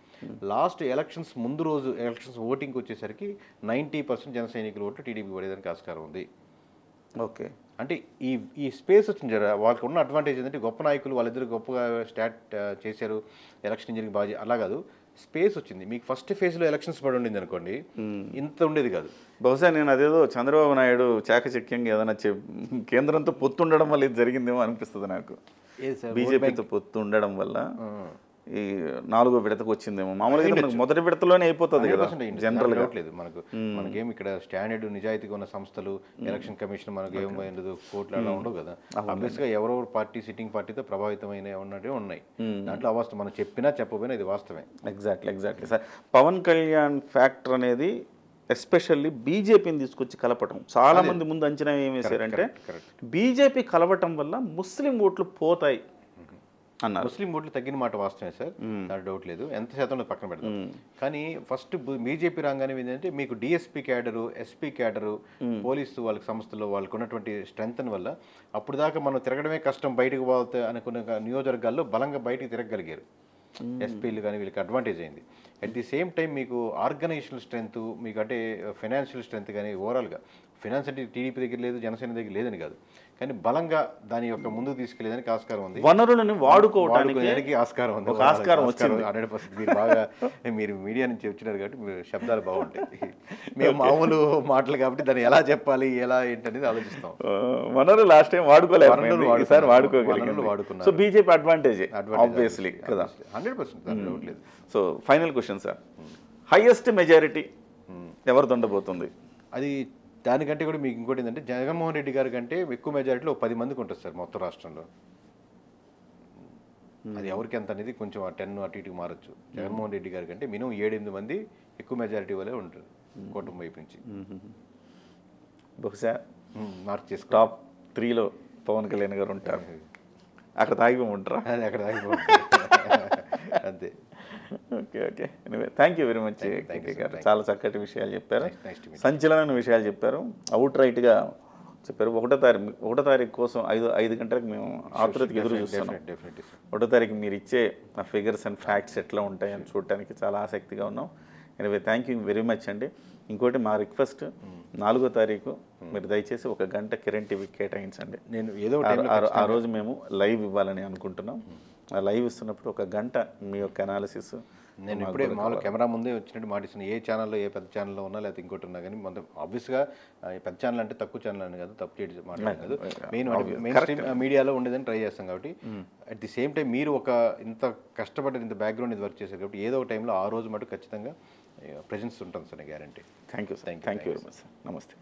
లాస్ట్ ఎలక్షన్స్ ముందు రోజు ఎలక్షన్స్ ఓటింగ్కి వచ్చేసరికి 90% జన సైనికుల ఓట్లు టీడీపీ పడేదానికి ఆస్కారం ఉంది. ఓకే, అంటే ఈ స్పేస్ వచ్చింది జర. వాళ్ళకి ఉన్న అడ్వాంటేజ్ ఏంటంటే గొప్ప నాయకులు వాళ్ళిద్దరు గొప్పగా స్టార్ట్ చేశారు, ఎలక్షన్ జరిగి బాగా. అలా కాదు, స్పేస్ వచ్చింది. మీకు ఫస్ట్ ఫేజ్లో ఎలక్షన్స్ పడి ఉండింది అనుకోండి, ఇంత ఉండేది కాదు. బహుశా నేను అదేదో చంద్రబాబు నాయుడు చాకచక్యంగా ఏదైనా కేంద్రంతో పొత్తు ఉండడం వల్ల ఇది జరిగిందేమో అనిపిస్తుంది నాకు. బీజేపీతో పొత్తు ఉండడం వల్ల ఈ 4వ విడతకు వచ్చిందేమో. మామూలుగా మనకు మొదటి విడతలోనే అయిపోతుంది కదా జనరల్ గా. మనకేం ఇక్కడ స్టాండర్డ్ నిజాయితీగా ఉన్న సంస్థలు, ఎలక్షన్ కమిషన్ మనకు ఏం ఉండదు, కోర్టులు అలా ఉండవు కదా. ఆబ్వియస్గా ఎవరెవరు పార్టీ సిట్టింగ్ పార్టీతో ప్రభావితమైన ఉన్నట్టే ఉన్నాయి. దాంట్లో అవాస్తవం మనం చెప్పినా చెప్పకపోయినా ఇది వాస్తవమే. Exactly sir. Pawan Kalyan factor అనేది ఎస్పెషల్లీ బీజేపీని తీసుకొచ్చి కలపటం. చాలా మంది ముందు అంచనా ఏం వేశారంటే బీజేపీ కలవటం వల్ల ముస్లిం ఓట్లు పోతాయి అన్నారు. ముస్లిం ఓట్లు తగ్గిన మాట వాస్తవమే సార్, దాని డౌట్ లేదు. ఎంత శాతంలో పక్కన పెడతాం. కానీ ఫస్ట్ బీజేపీ రాగానే ఏంటంటే మీకు DSP cadre, SP cadre, police వాళ్ళకి సంస్థలో వాళ్ళకు ఉన్నటువంటి స్ట్రెంగ్త్ వల్ల అప్పుడు దాకా మనం తిరగడమే కష్టం, బయటకు పోతే అనుకున్న నియోజకవర్గాల్లో బలంగా బయటకు తిరగగలిగారు. ఎస్పీలు కానీ వీళ్ళకి అడ్వాంటేజ్ అయింది. అట్ ది సేమ్ టైం మీకు ఆర్గనైజేషనల్ స్ట్రెంత్, మీకు అంటే ఫైనాన్షియల్ స్ట్రెంత్ కానీ ఓవరాల్గా ఫైనాన్స్ అంటే టీడీపీ దగ్గర లేదు, జనసేన దగ్గర లేదని కాదు, కానీ బలంగా దాని యొక్క ముందుకు తీసుకెళ్లేదానికి ఆస్కారం ఉంది. వనరులను వాడుకోవడానికి ఆస్కారం ఉంది. 100%. మీరు బాగా మీరు మీడియా నుంచి వచ్చినారు కాబట్టి మీరు శబ్దాలు బాగుంటాయి. మేము మామూలు మాటలు కాబట్టి దాన్ని ఎలా చెప్పాలి, ఎలా ఏంటనేది ఆలోచిస్తాం. వనరులు లాస్ట్ టైం వాడుకోగలిగారు. సో బీజేపీ అడ్వాంటేజ్ ఆబ్వియస్లీ కదా. 100% డౌట్ లేదు. So final question sir, highest majority ఎవరితో ఉండబోతుంది? అది దానికంటే కూడా మీకు ఇంకోటి ఏంటంటే జగన్మోహన్ రెడ్డి గారి కంటే ఎక్కువ మెజారిటీలో 10 మందికి ఉంటుంది సార్ మొత్తం రాష్ట్రంలో. అది ఎవరికి ఎంత అనేది కొంచెం 10 అటు ఇటుకు మారచ్చు. జగన్మోహన్ రెడ్డి గారి కంటే మినిమం 7-8 మంది ఎక్కువ మెజారిటీ వల్లే ఉంటారు కుటుంబం వైపు నుంచి. బహుశా మార్క్ చేసుకో టాప్ 3లో పవన్ కళ్యాణ్ గారు ఉంటారు. అక్కడ తాగిపోమంటారా? అది అక్కడ తాగిపోతారు అంతే. Okay. Thank you very much గారు. చాలా చక్కటి విషయాలు చెప్పారు, సంచలనమైన విషయాలు చెప్పారు, అవుట్ రైట్గా చెప్పారు. 1వ తారీఖు కోసం 5 గంటలకు మేము ఆతురతకి ఎదురు చూస్తున్నాం. 1వ తారీఖు మీరు ఇచ్చే ఆ ఫిగర్స్ అండ్ ఫ్యాక్ట్స్ ఎట్లా ఉంటాయని చూడటానికి చాలా ఆసక్తిగా ఉన్నాం. Anyway thank you very much అండి. ఇంకోటి మా రిక్వెస్ట్, 4వ తారీఖు మీరు దయచేసి 1 గంట కిరణ్ టీవీకి కేటాయించండి. నేను ఏదో ఆ రోజు మేము లైవ్ ఇవ్వాలని అనుకుంటున్నాం. ఆ లైవ్ ఇస్తున్నప్పుడు 1 గంట మీ యొక్క అనాలిసిస్. నేను ఇప్పుడే మామూలు కెమెరా ముందే వచ్చినట్టు మాటిస్తున్నాను. ఏ ఛానల్లో, ఏ పెద్ద ఛానల్లో ఉన్నా లేకపోతే ఇంకోటి ఉన్నా కానీ మనం ఆబ్వియస్గా పెద్ద ఛానల్ అంటే తక్కువ ఛానల్ అని కాదు, తప్పు చేయడం మాట్లాడదు. మెయిన్ స్ట్రీమ్ మీడియాలో ఉండేదని ట్రై చేస్తాం కాబట్టి అట్ ది సేమ్ టైం మీరు ఇంత కష్టపడి ఇంత బ్యాక్గ్రౌండ్ ఇది వర్క్ చేశారు కాబట్టి ఏదో ఒక టైంలో ఆ రోజు మటు ఖచ్చితంగా ప్రెజెన్స్ ఉంటుంది sir, guarantee. Thank you very much sir. నమస్తే.